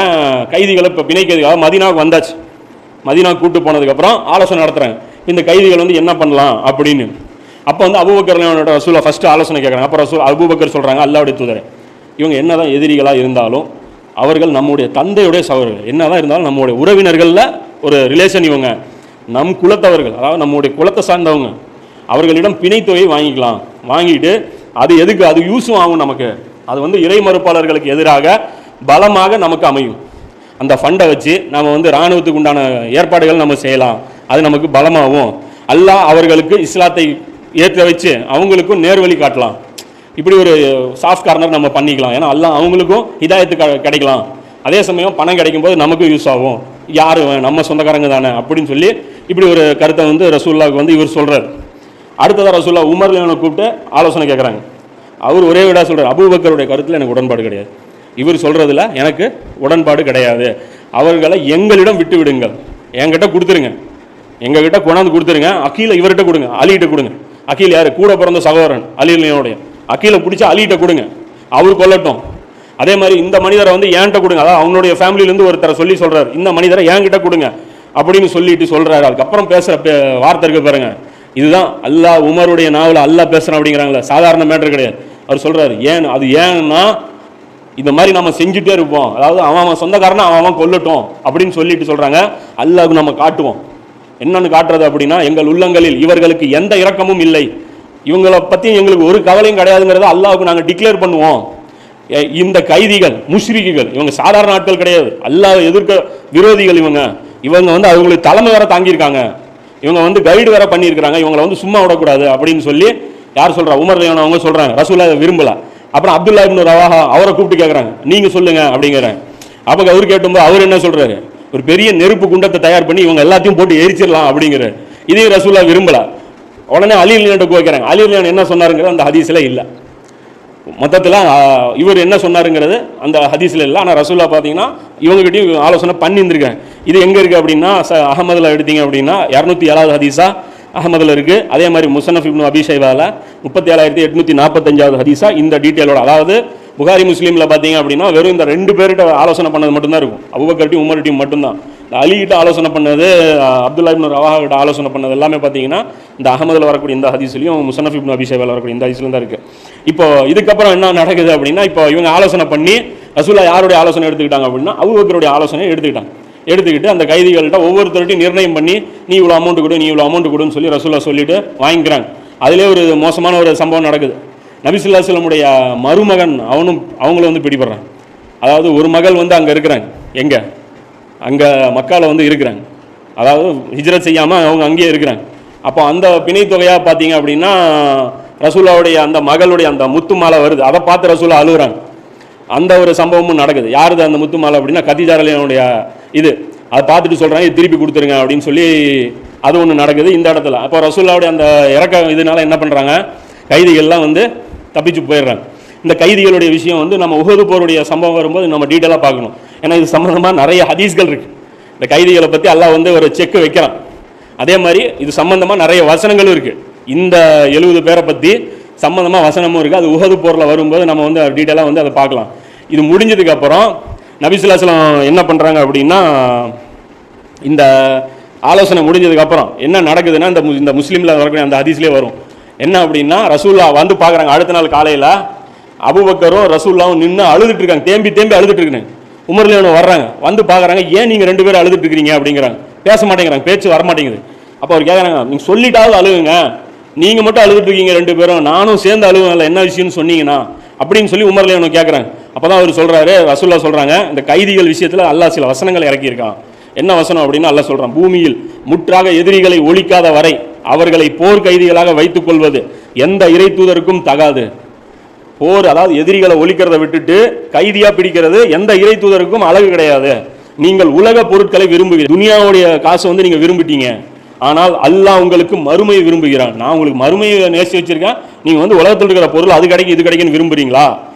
கைதிகளை இப்போ பிணை கைதிகளாக மதீனாவுக்கு வந்தாச்சு. மதீனாவுக்கு கூட்டு போனதுக்கப்புறம் ஆலோசனை நடத்துகிறாங்க, இந்த கைதிகள் வந்து என்ன பண்ணலாம் அப்படின்னு. அப்போ வந்து அபூபக்கர் ரசூல்லா ஃபஸ்ட்டு ஆலோசனை கேட்குறாங்க. அப்போ அபூபக்கர் சொல்கிறாங்க, அல்லாஹ்வுடைய தூதரே, இவங்க என்ன தான் எதிரிகளாக இருந்தாலும் அவர்கள் நம்முடைய தந்தையுடைய சகோதரர்கள், என்ன தான் இருந்தாலும் நம்முடைய உறவினர்களில் ஒரு ரிலேஷன், இவங்க நம் குலத்தவர்கள், அதாவது நம்முடைய குலத்தை சார்ந்தவங்க, அவர்களிடம் பிணை தொகையை வாங்கிக்கலாம். வாங்கிட்டு அது எதுக்கு, அது யூஸும் ஆகும் நமக்கு, அது வந்து இறை மறுப்பாளர்களுக்கு எதிராக பலமாக நமக்கு அமையும். அந்த ஃபண்டை வச்சு நம்ம வந்து இராணுவத்துக்கு உண்டான ஏற்பாடுகள் நம்ம செய்யலாம், அது நமக்கு பலமாகும். அல்லாஹ் அவர்களுக்கு இஸ்லாத்தை ஏற்ற வச்சு அவங்களுக்கும் நேர்வழி காட்டலாம். இப்படி ஒரு சாஃப்ட் கார்னர் நம்ம பண்ணிக்கலாம். ஏன்னா அல்லாஹ் அவங்களுக்கும் ஹிதாயத்து கிடைக்கலாம், அதே சமயம் பணம் கிடைக்கும் போது நமக்கும் யூஸ் ஆகும், யார் நம்ம சொந்தக்காரங்க தானே அப்படின்னு சொல்லி இப்படி ஒரு கருத்தை வந்து ரசூலுல்லாஹ்வுக்கு வந்து இவர் சொல்கிறார். அடுத்ததாக ரசூலுல்லா உமர் ரலியல்லாஹு கூப்பிட்டு ஆலோசனை கேட்குறாங்க. அவர் ஒரே விடா சொல்கிறார், அபூபக்கருடைய கருத்தில் எனக்கு உடன்பாடு கிடையாது, இவர் சொல்கிறதுல எனக்கு உடன்பாடு கிடையாது, அவர்களை எங்களிடம் விட்டு விடுங்கள், என்கிட்ட கொடுத்துருங்க, எங்ககிட்ட கொண்டாந்து கொடுத்துருங்க, அக்கீலை இவர்கிட்ட கொடுங்க, அலிகிட்ட கொடுங்க. அக்கீல் யார், கூட பிறந்த சகோதரன் அலியோடைய, அக்கீலை பிடிச்சா அலிகிட்ட கொடுங்க, அவர் கொல்லட்டும். அதே மாதிரி இந்த மனிதரை வந்து ஏன்கிட்ட கொடுங்க, அதாவது அவனுடைய ஃபேமிலியிலேருந்து ஒருத்தரை சொல்லி சொல்கிறார், இந்த மனிதரை ஏன்கிட்ட கொடுங்க அப்படின்னு சொல்லிட்டு சொல்கிறாரு. அதுக்கப்புறம் பேசுகிற வார்த்தை இருக்கு பாருங்க, இதுதான் அல்லாஹ் உமருடைய நாவல அல்லாஹ் பேசுகிறான் அப்படிங்கிறாங்களே, சாதாரண மேட்டர் கிடையாது. அவர் சொல்கிறார், ஏன் அது ஏன்னா இந்த மாதிரி நம்ம செஞ்சுட்டே இருப்போம், அதாவது அவன் சொந்தக்காரனா அவன் கொல்லட்டும் அப்படின்னு சொல்லிட்டு சொல்கிறாங்க. அல்லாஹ்வுக்கு நம்ம காட்டுவோம், என்னன்னு காட்டுறது அப்படின்னா, எங்கள் உள்ளங்களில் இவர்களுக்கு எந்த இரக்கமும் இல்லை, இவங்களை பற்றி எங்களுக்கு ஒரு கவலையும் கிடையாதுங்கிறத அல்லாஹ்வுக்கு நாங்கள் டிக்ளேர் பண்ணுவோம். இந்த கைதிகள் முஷ்ரிக்குகள், இவங்க சாதாரண ஆட்கள் கிடையாது, அல்லாஹ் எதிர்க்க விரோதிகள், இவங்க வந்து அவங்களுக்கு தலைமை வேற தாங்கியிருக்காங்க, இவங்க வந்து கைடு வேற பண்ணியிருக்கிறாங்க, இவங்களை வந்து சும்மா விடக்கூடாது அப்படின்னு சொல்லி யார் சொல்கிறா, உமர் ரலியல்லாஹு அவங்க சொல்கிறாங்க. ரசூலுல்லாஹ் அதை விரும்பல. அப்புறம் அப்துல்லா இப்னு ரவாஹா அவரை கூப்பிட்டு கேட்குறாங்க, நீங்கள் சொல்லுங்க அப்படிங்கிறாங்க. அப்போ அவர் கேட்டும்போது அவர் என்ன சொல்கிறாரு, ஒரு பெரிய நெருப்பு குண்டத்தை தயார் பண்ணி இவங்க எல்லாத்தையும் போட்டு எரிச்சிடலாம் அப்படிங்கிறார். இதையும் ரசூலுல்லாஹ் விரும்பல. உடனே அலி ரலியல்லாஹு வைக்கிறாங்க. அலி ரலியல்லாஹு என்ன சொன்னாருங்கிறது அந்த ஹதீஸில் இல்லை. மொத்தத்தில் இவர் என்ன சொன்னாருங்கிறது அந்த ஹதீஸில் இல்லை. ஆனால் ரசூலுல்லாஹ் பார்த்தீங்கன்னா இவங்ககிட்டையும் ஆலோசனை பண்ணியிருந்திருக்காங்க. இது எங்கே இருக்குது அப்படின்னா, அஹமதில் எடுத்தீங்க அப்படின்னா 207வது ஹதீஸா அஹமதில் இருக்குது. அதே மாதிரி முஸன்னஃப் இப்னு அபீ ஷைபாவில் 37,845வது ஹதீஸா இந்த டீட்டெயிலோட. அதாவது புகாரி முஸ்லீமில் பார்த்தீங்க அப்படின்னா வெறும் இந்த 2 பேர்கிட்ட ஆலோசனை பண்ணது மட்டும்தான் இருக்கும், அபூபக்கர்ட்டையும் உமர்கிட்டையும் மட்டும்தான். இந்த அலிகிட்ட ஆலோசனை பண்ணது, அப்துல்லா இப்னு ரவாஹா கிட்ட ஆலோசனை பண்ணது எல்லாமே பார்த்தீங்கன்னா இந்த அஹமதில் வரக்கூடிய இந்த ஹதீஸ்லையும் முஸன்னஃப் இப்னு அபீ ஷைபாவில் வரக்கூடிய இந்த ஹதீஸ்லையும் தான் இருக்குது. இப்போ இதுக்கப்புறம் என்ன நடக்குது அப்படின்னா, இப்போ இவங்க ஆலோசனை பண்ணி ரசூலுல்லாஹ் யாருடைய ஆலோசனை எடுத்துக்கிட்டாங்க அப்படின்னா அபூபக்கருடைய ஆலோசனையை எடுத்துக்கிட்டு அந்த கைதிகள்கிட்ட ஒவ்வொருத்தருட்டையும் நிர்ணயம் பண்ணி நீ இவ்வளோ அமௌண்ட் கொடு, நீ இவ்வளோ அமௌண்ட் கொடுன்னு சொல்லி ரசூலுல்லாஹ் சொல்லிட்டு வாங்கிக்கிறாங்க. அதிலே ஒரு மோசமான ஒரு சம்பவம் நடக்குது. நபி ஸல்லல்லாஹு அலைஹி வஸல்லம் உடைய மருமகன் அவங்களும் வந்து பிடிபடுறாங்க. அதாவது ஒரு மகள் வந்து அங்கே இருக்கிறாங்க, எங்கே அங்கே மக்காவில் வந்து இருக்கிறாங்க, அதாவது ஹிஜ்ரத் செய்யாமல் அவங்க அங்கேயே இருக்கிறாங்க. அப்போ அந்த பிணை தொகையாக பார்த்தீங்க அப்படின்னா ரசூலுல்லாஹ்வுடைய அந்த மகளுடைய அந்த முத்து மாலை வருது, அதை பார்த்து ரசூலுல்லாஹ் அழுகுறாங்க. அந்த ஒரு சம்பவமும் நடக்குது. யாருது அந்த முத்து மாலை அப்படின்னா கதீஜா ரலியல்லாஹுடைய இது, அதை பார்த்துட்டு சொல்கிறாங்க திருப்பி கொடுத்துருங்க அப்படின்னு சொல்லி அது ஒன்று நடக்குது இந்த இடத்துல. அப்போ ரசூலுல்லாஹ்வுடைய அந்த இறக்க இதனால என்ன பண்ணுறாங்க, கைதிகள்லாம் வந்து தப்பிச்சு போயிடுறாங்க. இந்த கைதிகளுடைய விஷயம் வந்து நம்ம உஹது போருடைய சம்பவம் வரும்போது நம்ம டீட்டெயிலாக பார்க்கணும். ஏன்னா இது சம்மந்தமாக நிறைய ஹதீஸ்கள் இருக்குது. இந்த கைதிகளை பற்றி அல்லாஹ் வந்து ஒரு செக் வைக்கிறான். அதே மாதிரி இது சம்மந்தமாக நிறைய வசனங்களும் இருக்குது. இந்த 70 பேரை பற்றி சம்மந்தமாக வசனமும் இருக்குது. அது உஹது போரில் வரும்போது நம்ம வந்து டீட்டெயிலாக வந்து அதை பார்க்கலாம். இது முடிஞ்சதுக்கப்புறம் நபி ஸல்லல்லாஹு அலைஹி வஸல்லம் என்ன பண்ணுறாங்க அப்படின்னா, இந்த ஆலோசனை முடிஞ்சதுக்கப்புறம் என்ன நடக்குதுன்னா, இந்த முஸ்லீமில் வரக்கூடிய அந்த ஹதீஸ்லேயே வரும். என்ன அப்படின்னா, ரசூலுல்லாஹ் வந்து பார்க்குறாங்க. அடுத்த நாள் காலையில் அபூபக்கரும் ரசூலுல்லாஹும் நின்று அழுதுட்டு இருக்காங்க, தேம்பி அழுதுட்டு இருக்குங்க. உமர் ரலியல்லாஹு வர்றாங்க, வந்து பார்க்குறாங்க, ஏன் நீங்கள் 2 பேரும் அழுதுட்டு இருக்கிறீங்க அப்படிங்கிறாங்க. பேச மாட்டேங்கிறாங்க, பேச்சு வரமாட்டேங்குது. அப்போ அவர் கேட்குறாங்க, நீங்கள் சொல்லிட்டாவது அழுகுங்க, நீங்கள் மட்டும் அழுதுட்டு இருக்கீங்க 2 பேரும், நானும் சேர்ந்து அழுகுவேன்ல, என்ன விஷயம்னு சொன்னீங்கன்னா அப்படின்னு சொல்லி உமர் ரலியல்லாஹு கேட்குறாங்க. அப்போ தான் அவர் சொல்கிறாரு, ரசூலுல்லாஹ் சொல்கிறாங்க, இந்த கைதிகள் விஷயத்தில் அல்லாஹ் சில வசனங்களை இறக்கியிருக்கான். என்ன வசனம் அப்படின்னா அல்லாஹ் சொல்கிறான், பூமியில் முற்றாக எதிரிகளை ஒழிக்காத வரை அவர்களை போர் கைதிகளாக வைத்துக் கொள்வது எந்த இறை தூதருக்கும் தகாது. போர், அதாவது எதிரிகளை ஒழிக்கிறத விட்டுட்டு கைதியாக பிடிக்கிறது எந்த இறை தூதருக்கும் அழகு கிடையாது. நீங்கள் உலக பொருட்களை விரும்புகிறீங்க, துனியாவுடைய காசை வந்து நீங்கள் விரும்பிட்டீங்க, ஆனால் அல்லாஹ் உங்களுக்கு மறுமையை விரும்புகிறான். நான் உங்களுக்கு மறுமையை நேசி வச்சிருக்கேன், நீங்கள் வந்து உலகத்தில் இருக்கிற பொருள் அது கிடைக்கும் இது கிடைக்குன்னு விரும்புகிறீங்களா?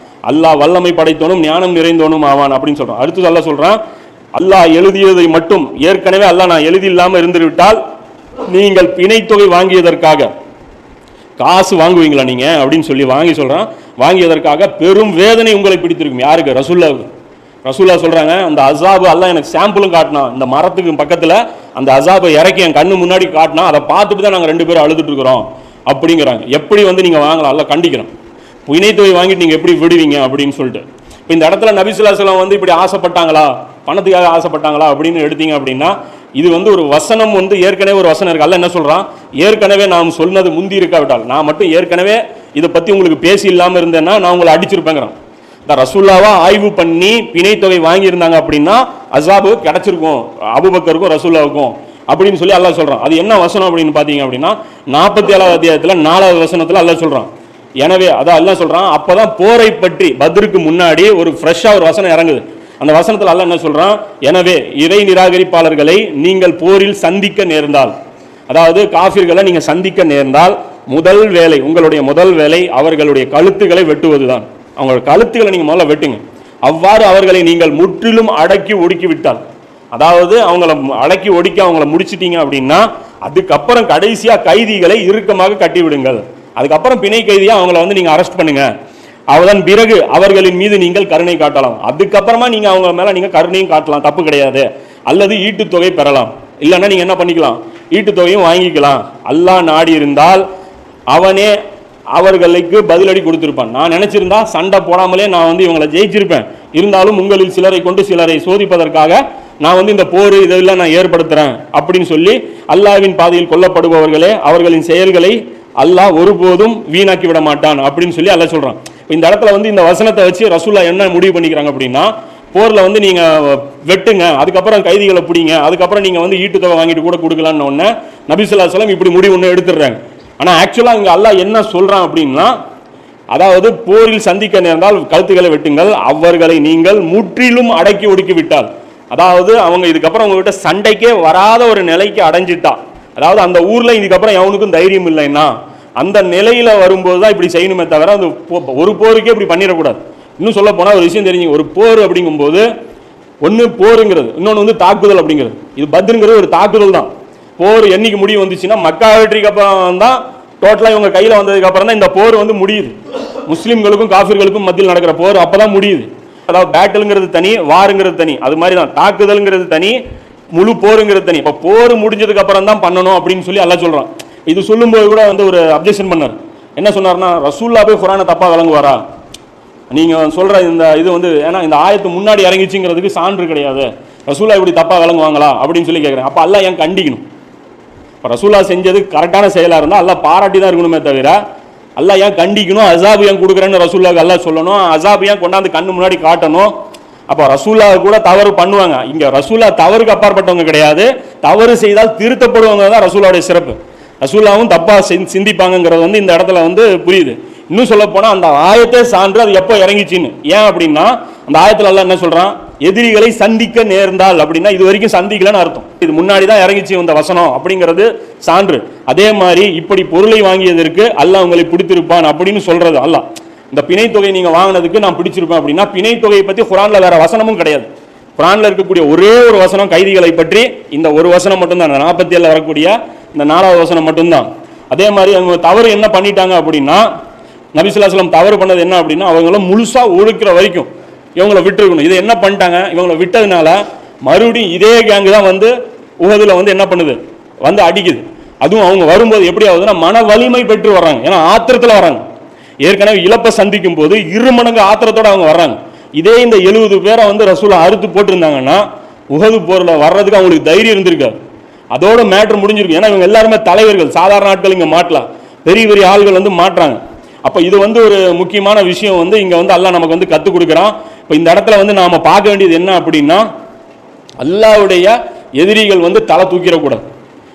அல்லாஹ் வல்லமை படைத்தோனும் ஞானம் நிறைந்தோனும் ஆவான் அப்படின்னு சொல்கிறான். அடுத்து அல்லாஹ் சொல்கிறான், அல்லாஹ் எழுதியதை மட்டும் ஏற்கனவே அல்லாஹ் நான் எழுதி இல்லாமல் இருந்துவிட்டால் நீங்கள் பிணைத்தொகை வாங்கியதற்காக காசு வாங்குவீங்களா நீங்கள் அப்படின்னு சொல்லி வாங்கி சொல்கிறான். வாங்கியதற்காக பெரும் வேதனை உங்களை பிடித்திருக்கும். யாருக்கு? ரசூலுல்லாஹ்வுக்கு. ரசூலா சொல்றாங்க, அந்த அசாபு அல்லாஹ் எனக்கு சாம்பிளும் காட்டினான், இந்த மரத்துக்கு பக்கத்துல அந்த அசாபை இறக்கி என் கண்ணு முன்னாடி காட்டினா, அதை பார்த்துட்டு தான் நாங்கள் 2 பேரும் அழுதுட்டு இருக்கிறோம் அப்படிங்கிறாங்க. எப்படி வந்து நீங்க வாங்கலாம், அல்லாஹ் கண்டிக்கிறோம். இணை தொகை வாங்கிட்டு நீங்க எப்படி விடுவீங்க அப்படின்னு சொல்லிட்டு. இப்போ இந்த இடத்துல நபி ஸல்லல்லாஹு அலைஹி வஸல்லம் வந்து இப்படி ஆசைப்பட்டாங்களா, பணத்துக்காக ஆசைப்பட்டாங்களா அப்படின்னு எடுத்தீங்க அப்படின்னா, இது வந்து ஒரு வசனம் வந்து ஏற்கனவே ஒரு வசனம் இருக்கு. அல்லாஹ் என்ன சொல்றான், ஏற்கனவே நாம் சொன்னது முந்தி இருக்காவிட்டால், நான் மட்டும் ஏற்கனவே இதை பத்தி உங்களுக்கு பேசி இல்லாம இருந்தேன்னா நான் உங்களை அடிச்சிருப்பேங்கிறான். இந்த ரசூல்லாவா ஆய்வு பண்ணி பிணை தொகை வாங்கியிருந்தாங்க அப்படின்னா அஸாபு கிடைச்சிருக்கும் அபூபக்கருக்கும் ரசூல்லாவுக்கும் அப்படின்னு சொல்லி அல்லாஹ் சொல்றான். அது என்ன வசனம் அப்படின்னு பாத்தீங்க அப்படின்னா 47வது அத்தியாயத்துல 4வது வசனத்துல அல்லாஹ் சொல்றான். எனவே அதான் அல்லாஹ் சொல்றான், அப்பதான் போரை பற்றி பத்ருக்கு முன்னாடி ஒரு ஃப்ரெஷ்ஷா ஒரு வசனம் இறங்குது. அந்த வசனத்துல அல்லாஹ் என்ன சொல்றான், எனவே இறை நிராகரிப்பாளர்களை நீங்கள் போரில் சந்திக்க நேர்ந்தால், அதாவது காஃபிர்களை நீங்க சந்திக்க நேர்ந்தால் முதல் வேலை, உங்களுடைய முதல் வேலை அவர்களுடைய கழுத்துக்களை வெட்டுவதுதான். அவங்களோட கழுத்துக்களை நீங்க முதல்ல வெட்டுங்க. அவ்வாறு அவர்களை நீங்கள் முற்றிலும் அடக்கி ஒடுக்கி விட்டால், அதாவது அவங்கள அடக்கி ஒடுக்கி அவங்கள முடிச்சிட்டீங்க அப்படின்னா அதுக்கப்புறம் கடைசியா கைதிகளை இறுக்கமாக கட்டி விடுங்கள். அதுக்கப்புறம் பிணை கைதியா அவங்கள வந்து நீங்க அரெஸ்ட் பண்ணுங்க. அதன் பிறகு அவர்களின் மீது நீங்கள் கருணை காட்டலாம். அதுக்கப்புறமா நீங்க அவங்க மேல நீங்க கருணையும் காட்டலாம், தப்பு கிடையாது. அல்லது ஈட்டுத்தொகை பெறலாம். இல்லைன்னா நீங்க என்ன பண்ணிக்கலாம், ஈட்டுத்தொகையும் வாங்கிக்கலாம். அல்லாஹ் நாடி இருந்தால் அவனே அவர்களுக்கு பதிலடி கொடுத்திருப்பான். நான் நினைச்சிருந்தா சண்டை போடாமலே நான் வந்து இவங்களை ஜெயிச்சிருப்பேன். இருந்தாலும் உங்களில் சிலரை கொண்டு சிலரை சோதிப்பதற்காக நான் வந்து இந்த போர் இதெல்லாம் நான் ஏற்படுத்துறேன் அப்படின்னு சொல்லி அல்லாஹ்வின் பாதையில் கொல்லப்படுபவர்களே அவர்களின் செயல்களை அல்லாஹ் ஒருபோதும் வீணாக்கி விட மாட்டான் அப்படின்னு சொல்லி அல்லாஹ் சொல்றான். இந்த இடத்துல வந்து இந்த வசனத்தை வச்சு ரசூல்லா என்ன முடிவு பண்ணிக்கிறாங்க அப்படின்னா, போர்ல வந்து நீங்க வெட்டுங்க, அதுக்கப்புறம் கைதிகளை பிடிங்க, அதுக்கப்புறம் நீங்க வந்து ஈட்டுத்தொகை வாங்கிட்டு கூட கொடுக்கலான்னு ஒன்று நபி ஸல்லல்லாஹு அலைஹி வஸல்லம் இப்படி முடிவு ஒன்று எடுத்துடுறாங்க. ஆனா ஆக்சுவலா இங்க அல்லாஹ் என்ன சொல்றான் அப்படின்னா, அதாவது போரில் சந்திக்க நேர்ந்தால் கழுத்துக்களை வெட்டுங்கள், அவர்களை நீங்கள் முற்றிலும் அடக்கி ஒடுக்கி விட்டால், அதாவது அவங்க இதுக்கப்புறம் உங்ககிட்ட சண்டைக்கே வராத ஒரு நிலைக்கு அடைஞ்சிட்டா, அதாவது அந்த ஊர்ல இதுக்கப்புறம் எவனுக்கும் தைரியம் இல்லைன்னா அந்த நிலையில வரும்போது தான் இப்படி செய்யணுமே தவிர அந்த ஒரு போருக்கே இப்படி பண்ணிடக்கூடாது. இன்னும் சொல்ல போனா ஒரு விஷயம் தெரிஞ்சுங்க, ஒரு போர் அப்படிங்கும்போது ஒன்று போருங்கிறது, இன்னொன்று வந்து தாக்குதல் அப்படிங்கிறது. இது பத்ருங்கிறது ஒரு தாக்குதல் தான். போர் என்னைக்கு முடிவு வந்துச்சுன்னா மக்கா வெற்றிக்கு அப்புறம் தான், டோட்டலாக இவங்க கையில் வந்ததுக்கு அப்புறம் தான் இந்த போர் வந்து முடியுது. முஸ்லீம்களுக்கும் காஃபிர்களுக்கும் மத்தியில் நடக்கிற போர் அப்பதான் முடியுது. அதாவது பேட்டிலுங்கிறது தனி, வாருங்கிறது தனி. அது மாதிரி தான் தாக்குதல்ங்கிறது தனி, முழு போருங்கிறது தனி. இப்போ போர் முடிஞ்சதுக்கு அப்புறம் தான் பண்ணணும் அப்படின்னு சொல்லி அல்லாஹ் சொல்றான். இது சொல்லும்போது கூட வந்து ஒரு அப்ஜெக்ஷன் பண்ணார். என்ன சொன்னார்னா, ரசூல்லா போய் குர்ஆனை தப்பா விளங்குவாரா, நீங்க சொல்ற இந்த இது வந்து, ஏன்னா இந்த ஆயத்து முன்னாடி இறங்கிச்சுங்கிறதுக்கு சான்று கிடையாது, ரசூல்லா இப்படி தப்பா விளங்குவாங்களா அப்படின்னு சொல்லி கேட்குறேன். அப்போ அல்லாஹ் ஏன் கண்டிக்கணும்? இப்போ ரசூல்லா செஞ்சது கரெக்டான செயலாக இருந்தால் அல்லாஹ் பாராட்டி தான் இருக்கணுமே தவிர அல்லாஹ் ஏன் கண்டிக்கணும்? அஸாபு ஏன் கொடுக்குறேன்னு ரசூல்லாவுக்கு அல்லாஹ் சொல்லணும், அஸாபு ஏன் கொண்டாந்து கண்ணு முன்னாடி காட்டணும்? அப்போ ரசூல்லா கூட தவறு பண்ணுவாங்க. இங்க ரசூல்லா தவறுக்கு அப்பாற்பட்டவங்க கிடையாது, தவறு செய்தால் திருத்தப்படுவங்க தான் ரசூல்லாவுடைய சிறப்பு. ரசூல்லாவும் தப்பா சிந்திப்பாங்கிறது வந்து இந்த இடத்துல வந்து புரியுது. இன்னும் சொல்ல போனா அந்த ஆயத்தை சான்று அது எப்போ இறங்கிச்சின்னு. ஏன் அப்படின்னா அந்த ஆயத்துல எல்லாம் என்ன சொல்றான், எதிரிகளை சந்திக்க நேர்ந்தால் அப்படின்னா இது வரைக்கும் சந்திக்கலன்னு அர்த்தம். இது முன்னாடி தான் இறங்கிச்சு இந்த வசனம் அப்படிங்கிறது சான்று. அதே மாதிரி இப்படி பொருளை வாங்கியதற்கு அல்லாஹ் உங்களை பிடித்திருப்பான் அப்படின்னு சொல்றது அல்லாஹ். இந்த பிணை தொகை நீங்க வாங்கினதுக்கு நான் பிடிச்சிருப்பேன் அப்படின்னா பிணை தொகையை பத்தி குர்ஆன்ல வேற வசனமும் கிடையாது. குர்ஆன்ல இருக்கக்கூடிய ஒரே ஒரு வசனம் கைதிகளை பற்றி, இந்த ஒரு வசனம் மட்டும்தான், 47 வரக்கூடிய இந்த 4வது வசனம் மட்டும்தான். அதே மாதிரி அவங்க தவறு என்ன பண்ணிட்டாங்க அப்படின்னா, நபி ஸல்லல்லாஹு அலைஹி வஸல்லம் தவறு பண்ணது என்ன அப்படின்னா, அவங்கள முழுசா ஒடுக்கிற வரைக்கும் இவங்களை விட்டுருக்கணும். இதை என்ன பண்ணிட்டாங்க, இவங்களை விட்டதுனால மறுபடியும் இதே கேங்கு தான் வந்து உஹதுல வந்து என்ன பண்ணுது, வந்து அடிக்குது. அதுவும் அவங்க வரும்போது எப்படி ஆகுதுன்னா மன வலிமை பெற்று வர்றாங்க. ஏன்னா ஆத்திரத்தில் வர்றாங்க. ஏற்கனவே இழப்பை சந்திக்கும் போது 2 மடங்கு ஆத்திரத்தோட அவங்க வர்றாங்க. இதே இந்த 70 பேரை வந்து ரசூலா அறுத்து போட்டிருந்தாங்கன்னா உஹது போர்ல வர்றதுக்கு அவங்களுக்கு தைரியம் இருந்திருக்காது. அதோட மேட்ரு முடிஞ்சிருக்கு. ஏன்னா இவங்க எல்லாருமே தலைவர்கள், சாதாரண ஆட்கள் இங்க மாட்டலாம், பெரிய பெரிய ஆள்கள் வந்து மாட்டுறாங்க. அப்ப இது வந்து ஒரு முக்கியமான விஷயம் வந்து இங்க வந்து அல்லாஹ் நமக்கு வந்து கற்றுக் கொடுக்குறான். இப்போ இந்த இடத்துல வந்து நாம பார்க்க வேண்டியது என்ன அப்படின்னா, அல்லாஹ்வுடைய எதிரிகள் வந்து தலை தூக்கிடக்கூடாது.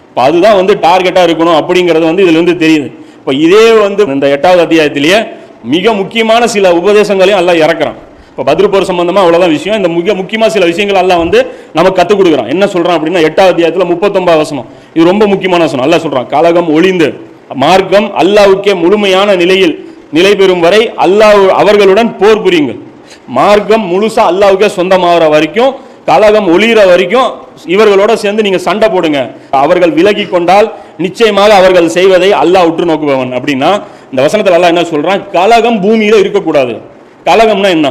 இப்போ அதுதான் வந்து டார்கெட்டா இருக்கணும் அப்படிங்கிறது வந்து இதுல இருந்து தெரியுது. இப்போ இதே வந்து இந்த 8வது அத்தியாயத்திலேயே மிக முக்கியமான சில உபதேசங்களையும் அல்லாஹ் இறக்குறான். இப்போ பத்ரு போர் சம்பந்தமா அவ்வளவுதான் விஷயம். இந்த மிக முக்கியமான சில விஷயங்கள் அல்லாஹ் வந்து நமக்கு கற்றுக் கொடுக்குறான். என்ன சொல்றான் அப்படின்னா 8வது அத்தியாயத்தில் 39 வசனம், இது ரொம்ப முக்கியமான வசனம். அல்லாஹ் சொல்றான், கலகம் ஒளிந்து மார்க்கம் அல்லாஹ்வுக்கே முழுமையான நிலையில் நிலை பெறும் வரை அல்லாஹ் அவர்களுடன் போர் புரியுங்கள். மார்க்கம் முழுசா அல்லாஹ்வுக்கே சொந்தமாகிற வரைக்கும், கலகம் ஒளிகிற வரைக்கும் இவர்களோட சேர்ந்து நீங்க சண்டை போடுங்க. அவர்கள் விலகி கொண்டால் நிச்சயமாக அவர்கள் செய்வதை அல்லாஹ் உற்று நோக்குபவன். அப்படின்னா இந்த வசனத்தில் அல்லாஹ் என்ன சொல்றான், கலகம் பூமியில இருக்கக்கூடாது. கலகம்னா என்ன?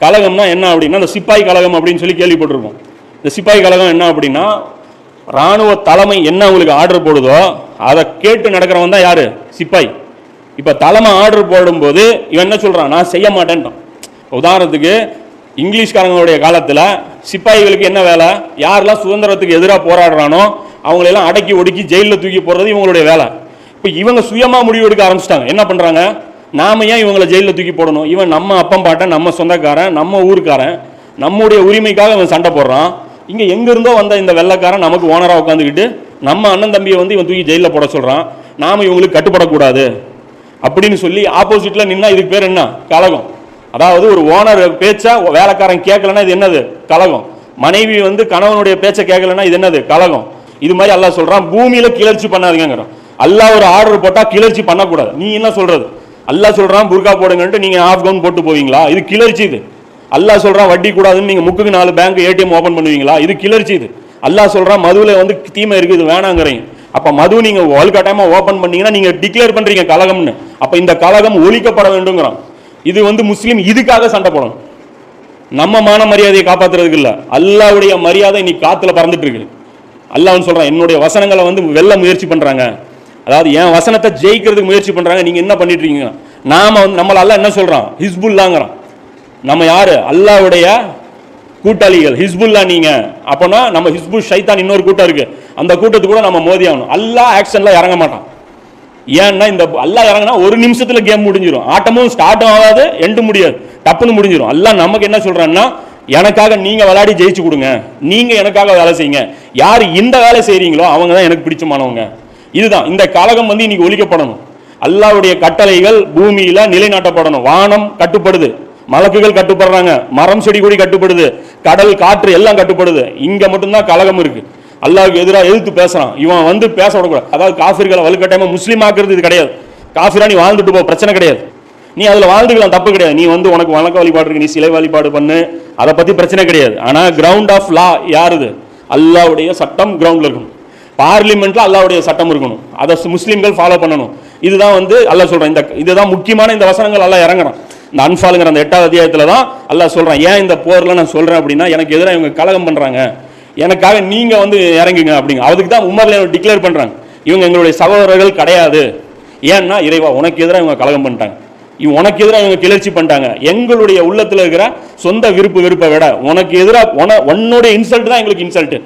கலகம்னா என்ன அப்படின்னா இந்த சிப்பாய் கலகம் அப்படின்னு சொல்லி கேள்விப்பட்டிருப்போம். இந்த சிப்பாய் கலகம் என்ன அப்படின்னா இராணுவ தலைமை என்ன உங்களுக்கு ஆர்டர் போடுதோ அதை கேட்டு நடக்கிறவன் தான் யாரு? சிப்பாய். இப்போ தலைமை ஆர்டர் போடும்போது இவன் என்ன சொல்கிறான்? நான் செய்ய மாட்டேன்ட்டான். உதாரணத்துக்கு இங்கிலீஷ்காரங்களுடைய காலத்தில் சிப்பாய்களுக்கு என்ன வேலை? யாரெல்லாம் சுதந்திரத்துக்கு எதிராக போராடுறானோ அவங்களெல்லாம் அடக்கி ஒடுக்கி ஜெயிலில் தூக்கி போடுறது இவங்களுடைய வேலை. இப்போ இவங்க சுயமாக முடிவு எடுக்க ஆரம்பிச்சிட்டாங்க. என்ன பண்ணுறாங்க? நாம ஏன் இவங்களை ஜெயிலில் தூக்கி போடணும்? இவன் நம்ம அப்பம் பாட்டன், நம்ம சொந்தக்காரன், நம்ம ஊருக்காரன், நம்முடைய உரிமைக்காக இவன் சண்டை போடுறான். இங்கே எங்கேருந்தோ வந்த இந்த வெள்ளைக்காரன் நமக்கு ஓனராக உட்காந்துக்கிட்டு நம்ம அண்ணன் தம்பியை வந்து இவன் தூக்கி ஜெயிலில் போட சொல்கிறான். நாம் இவங்களுக்கு கட்டுப்படக்கூடாது அப்படின்னு சொல்லி ஆப்போசிட்டில் நின்னா இதுக்கு பேர் என்ன? கலகம். அதாவது ஒரு ஓனர் பேச்சா வேலைக்காரன் கேட்கலன்னா இது என்னது? கலகம். மனைவி வந்து கணவனுடைய பேச்சை கேட்கலன்னா இது என்னது? கலகம். இது மாதிரி அல்லாஹ் சொல்கிறான், பூமியில் கிளர்ச்சி பண்ணாதீங்கிறான். அல்லாஹ் ஒரு ஆர்டர் போட்டால் கிளர்ச்சி பண்ணக்கூடாது. நீ என்ன சொல்கிறது? அல்லாஹ் சொல்கிறான் புர்கா போடுங்கன்ட்டு நீங்கள் ஆஃப் கவுன் போட்டு போவீங்களா? இது கிளர்ச்சி. இது அல்லாஹ் சொல்கிறான் வட்டி கூடாதுன்னு நீங்கள் முக்குக்கு 4 பேங்க் ஏடிஎம் ஓப்பன் பண்ணுவீங்களா? இது கிளர்ச்சி. இது அல்லாஹ் சொல்கிறான் மதுவில் வந்து தீமை இருக்குது, இது வேணாங்கிறீங்க. அப்போ மது நீங்கள் வலுக்கட்டாயமாக ஓப்பன் பண்ணீங்கன்னா நீங்கள் டிக்ளேர் பண்ணுறீங்க கலகம்னு. அப்போ இந்த கலகம் ஒழிக்கப்பட வேண்டுங்கிறான். இது வந்து முஸ்லீம் இதுக்காக சண்டை போடணும். நம்ம மான மரியாதையை காப்பாற்றுறதுக்கு இல்லை, அல்லாஹ்வுடைய மரியாதை இன்னைக்கு காற்றுல பறந்துட்டு இருக்கு. அல்லாஹ்னு சொல்கிறான் என்னுடைய வசனங்களை வந்து வெல்ல முயற்சி பண்ணுறாங்க, அதாவது என் வசனத்தை ஜெயிக்கிறதுக்கு முயற்சி பண்ணுறாங்க. நீங்கள் என்ன பண்ணிட்டு இருக்கீங்க? நாம வந்து நம்மள அல்லாஹ் என்ன சொல்கிறான்? ஹிஸ்புல்லாங்கிறான். நம்ம யாரு? அல்லாஹ்வுடைய கூட்டாளிகள், ஹிஸ்புல்லா. நீங்க அப்போனா நம்ம ஹிஸ்புல் ஷைத்தான் இன்னொரு கூட்டம் இருக்கு, அந்த கூட்டத்துக்கு கூட நம்ம மோதி ஆகணும். அல்லாஹ் ஆக்ஷன்ல இறங்க மாட்டான். ஏன்னா இந்த அல்லாஹ் இறங்கினா ஒரு நிமிஷத்துல கேம் முடிஞ்சிடும். ஆட்டமும் ஸ்டார்ட்டும் ஆகாது, எண்டு முடியாது, டப்புன்னு முடிஞ்சிடும். அல்லாஹ் நமக்கு என்ன சொல்றான்னா, எனக்காக நீங்க விளையாடி ஜெயிச்சு கொடுங்க, நீங்க எனக்காக வேலை செய்யுங்க. யார் இந்த வேலை செய்றீங்களோ அவங்க தான் எனக்கு பிடிச்சமானவங்க. இதுதான் இந்த கலகம் வந்து இன்னைக்கு ஒழிக்கப்படணும். அல்லாஹ்வுடைய கட்டளைகள் பூமியில நிலைநாட்டப்படணும். வானம் கட்டுப்படுது, மலக்குகள் கட்டுப்படுறாங்க, மரம் செடி கொடி கட்டுப்படுது, கடல் காற்று எல்லாம் கட்டுப்படுது. இங்க மட்டும்தான் கலகம் இருக்கு. அல்லாஹ்வுக்கு எதிராக எதிர்த்து பேசுறான். இவன் வந்து பேச விடக்கூடாது. அதாவது காஃபிர்களை வலுக்கட்டாயமா முஸ்லீம் ஆக்குறது இது கிடையாது. காஃபிரா நீ வாழ்ந்துட்டு போ, பிரச்சனை கிடையாது. நீ அதுல வாழ்ந்துக்கலாம், தப்பு கிடையாது. நீ வந்து உனக்கு வணக்க வழிபாடு இருக்கு, நீ சிலை வழிபாடு பண்ணு, அதை பத்தி பிரச்சனை கிடையாது. ஆனா கிரவுண்ட் ஆஃப் லா யாருது? அல்லாஹ்வுடைய சட்டம் கிரவுண்ட்ல இருக்கணும். பார்லிமெண்ட்ல அல்லாஹ்வுடைய சட்டம் இருக்கணும், அதை முஸ்லீம்கள் ஃபாலோ பண்ணணும். இதுதான் வந்து அல்லாஹ் சொல்றான். இதுதான் முக்கியமான இந்த வசனங்கள் அல்லாஹ் இறங்குறான். இந்த அன்ஃபாலுங்கிற அந்த 8வது அத்தியாயத்துல தான் அல்லாஹ் சொல்றான், ஏன் இந்த போர்ல நான் சொல்றேன் அப்படின்னா, எனக்கு எதிராக இவங்க கலகம் பண்றாங்க, எனக்காக நீங்க வந்து இறங்குங்க அப்படிங்க. அதுக்கு தான் உமர்ல டிக்ளேர் பண்றாங்க, இவங்க எங்களுடைய சகோதரர்கள் கிடையாது. ஏன்னா இறைவா உனக்கு எதிராக இவங்க கலகம் பண்ணிட்டாங்க, உனக்கு எதிராக இவங்க கிளர்ச்சி பண்ணிட்டாங்க. எங்களுடைய உள்ளத்துல இருக்கிற சொந்த விருப்பு வெறுப்பை விட உனக்கு எதிராக உன்னுடைய இன்சல்ட் தான் எங்களுக்கு இன்சல்ட்.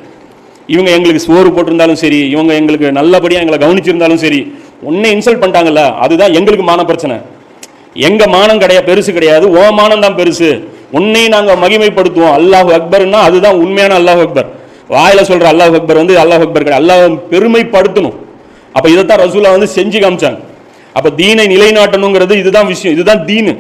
இவங்க எங்களுக்கு சோறு போட்டிருந்தாலும் சரி, இவங்க எங்களுக்கு நல்லபடியாக எங்களை கவனிச்சிருந்தாலும் சரி, உன்னை இன்சல்ட் பண்ணிட்டாங்கல்ல, அதுதான் எங்களுக்கு மான பிரச்சனை. எங்க மானம் கிடையாது, பெருசு கிடையாது, ஓ மானம் தான் பெருசு. உன்னை நாங்கள் மகிமைப்படுத்துவோம். அல்லாஹ் அக்பர்னா அதுதான் உண்மையான அல்லாஹ் அக்பர். வாயில சொல்ற அல்லாஹ் அக்பர் வந்து அல்லாஹ் அக்பர் கிடையாது, அல்லாஹ் பெருமைப்படுத்தணும். அப்ப இதைத்தான் ரசூலா வந்து செஞ்சு காமிச்சாங்க. அப்ப தீனை நிலைநாட்டணுங்கிறது இதுதான் விஷயம், இதுதான் தீனு.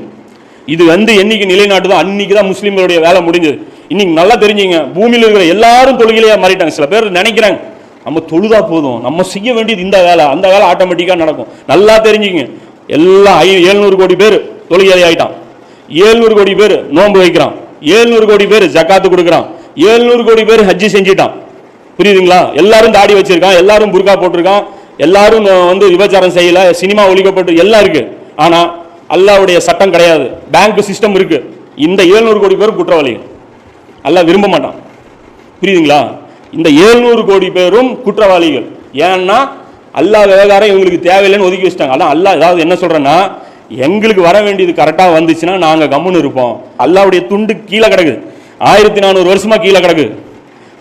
இது வந்து என்னைக்கு நிலைநாட்டுதோ அன்னைக்கு தான் முஸ்லீம்களுடைய வேலை முடிஞ்சது. இன்னைக்கு நல்லா தெரிஞ்சுங்க, பூமியில் இருக்கிற எல்லாரும் தொழுகையிலேயே மாறிட்டாங்க. சில பேர் நினைக்கிறாங்க நம்ம தொழுதா போதும், நம்ம செய்ய வேண்டியது இந்த வேலை, அந்த வேலை ஆட்டோமேட்டிக்காக நடக்கும். நல்லா தெரிஞ்சுங்க, எல்லாம் 700 கோடி பேர் தொழுகையிலே ஆயிட்டான், 700 கோடி பேர் நோன்பு வைக்கிறான், 700 கோடி பேர் ஜக்காத்து கொடுக்குறான், 700 கோடி பேர் ஹஜ்ஜி செஞ்சிட்டான். புரியுதுங்களா? எல்லாரும் தாடி வச்சிருக்கான், எல்லாரும் புர்கா போட்டிருக்கான், எல்லாரும் வந்து விபச்சாரம் செய்யல, சினிமா ஒழிக்கப்பட்டு எல்லாம் இருக்கு. ஆனா அல்லாஹ்வுடைய சட்டம் கிடையாது, பேங்க் சிஸ்டம் இருக்கு. இந்த 700 கோடி பேர் குற்றவாளிகள், அல்லாஹ் விரும்ப மாட்டான். புரியுதுங்களா? இந்த 700 கோடி பேரும் குற்றவாளிகள். ஏன்னா அல்லாஹ் விவகாரம் இவங்களுக்கு தேவையில்லைன்னு ஒதுக்கி வச்சிட்டாங்க. அதான் அல்லாஹ் ஏதாவது என்ன சொல்றேன்னா, எங்களுக்கு வர வேண்டியது கரெக்டாக வந்துச்சுன்னா நாங்கள் கம்முன்னு இருப்போம். அல்லாஹ்வுடைய துண்டு கீழே கிடக்குது, 1400 வருஷமா கீழே கிடக்கு.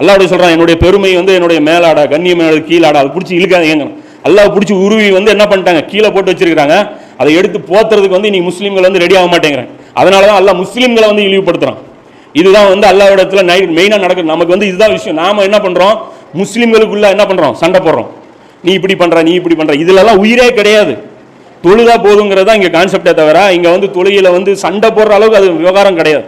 அல்லாஹ்வுடைய சொல்றான், என்னுடைய பெருமை வந்து என்னுடைய மேலாட, கண்ணியம் கீழாட, அதை பிடிச்சி இழுக்காதீங்க. அல்லாஹ் பிடிச்சி உருவி வந்து என்ன பண்ணிட்டாங்க, கீழே போட்டு வச்சிருக்காங்க. அதை எடுத்து போத்துறதுக்கு வந்து நீ முஸ்லீம்கள் வந்து ரெடி ஆக மாட்டேங்கிறாங்க. அதனால தான் அல்லாஹ் முஸ்லீம்களை வந்து இழிவுபடுத்துறான். இதுதான் வந்து அல்லாஹ்விடத்துல மெயினாக நடக்குது. நமக்கு வந்து இதுதான் விஷயம். நாம என்ன பண்றோம், முஸ்லீம்களுக்குள்ள என்ன பண்றோம், சண்டை போடுறோம். நீ இப்படி பண்ற, நீ இப்படி பண்ற, இதுலலாம் உயிரே கிடையாது. தொழுதா போதுங்கிறதா இங்க கான்செப்டே தவிர இங்க வந்து தொழுகையில வந்து சண்டை போடுற அளவுக்கு அது விவகாரம் கிடையாது.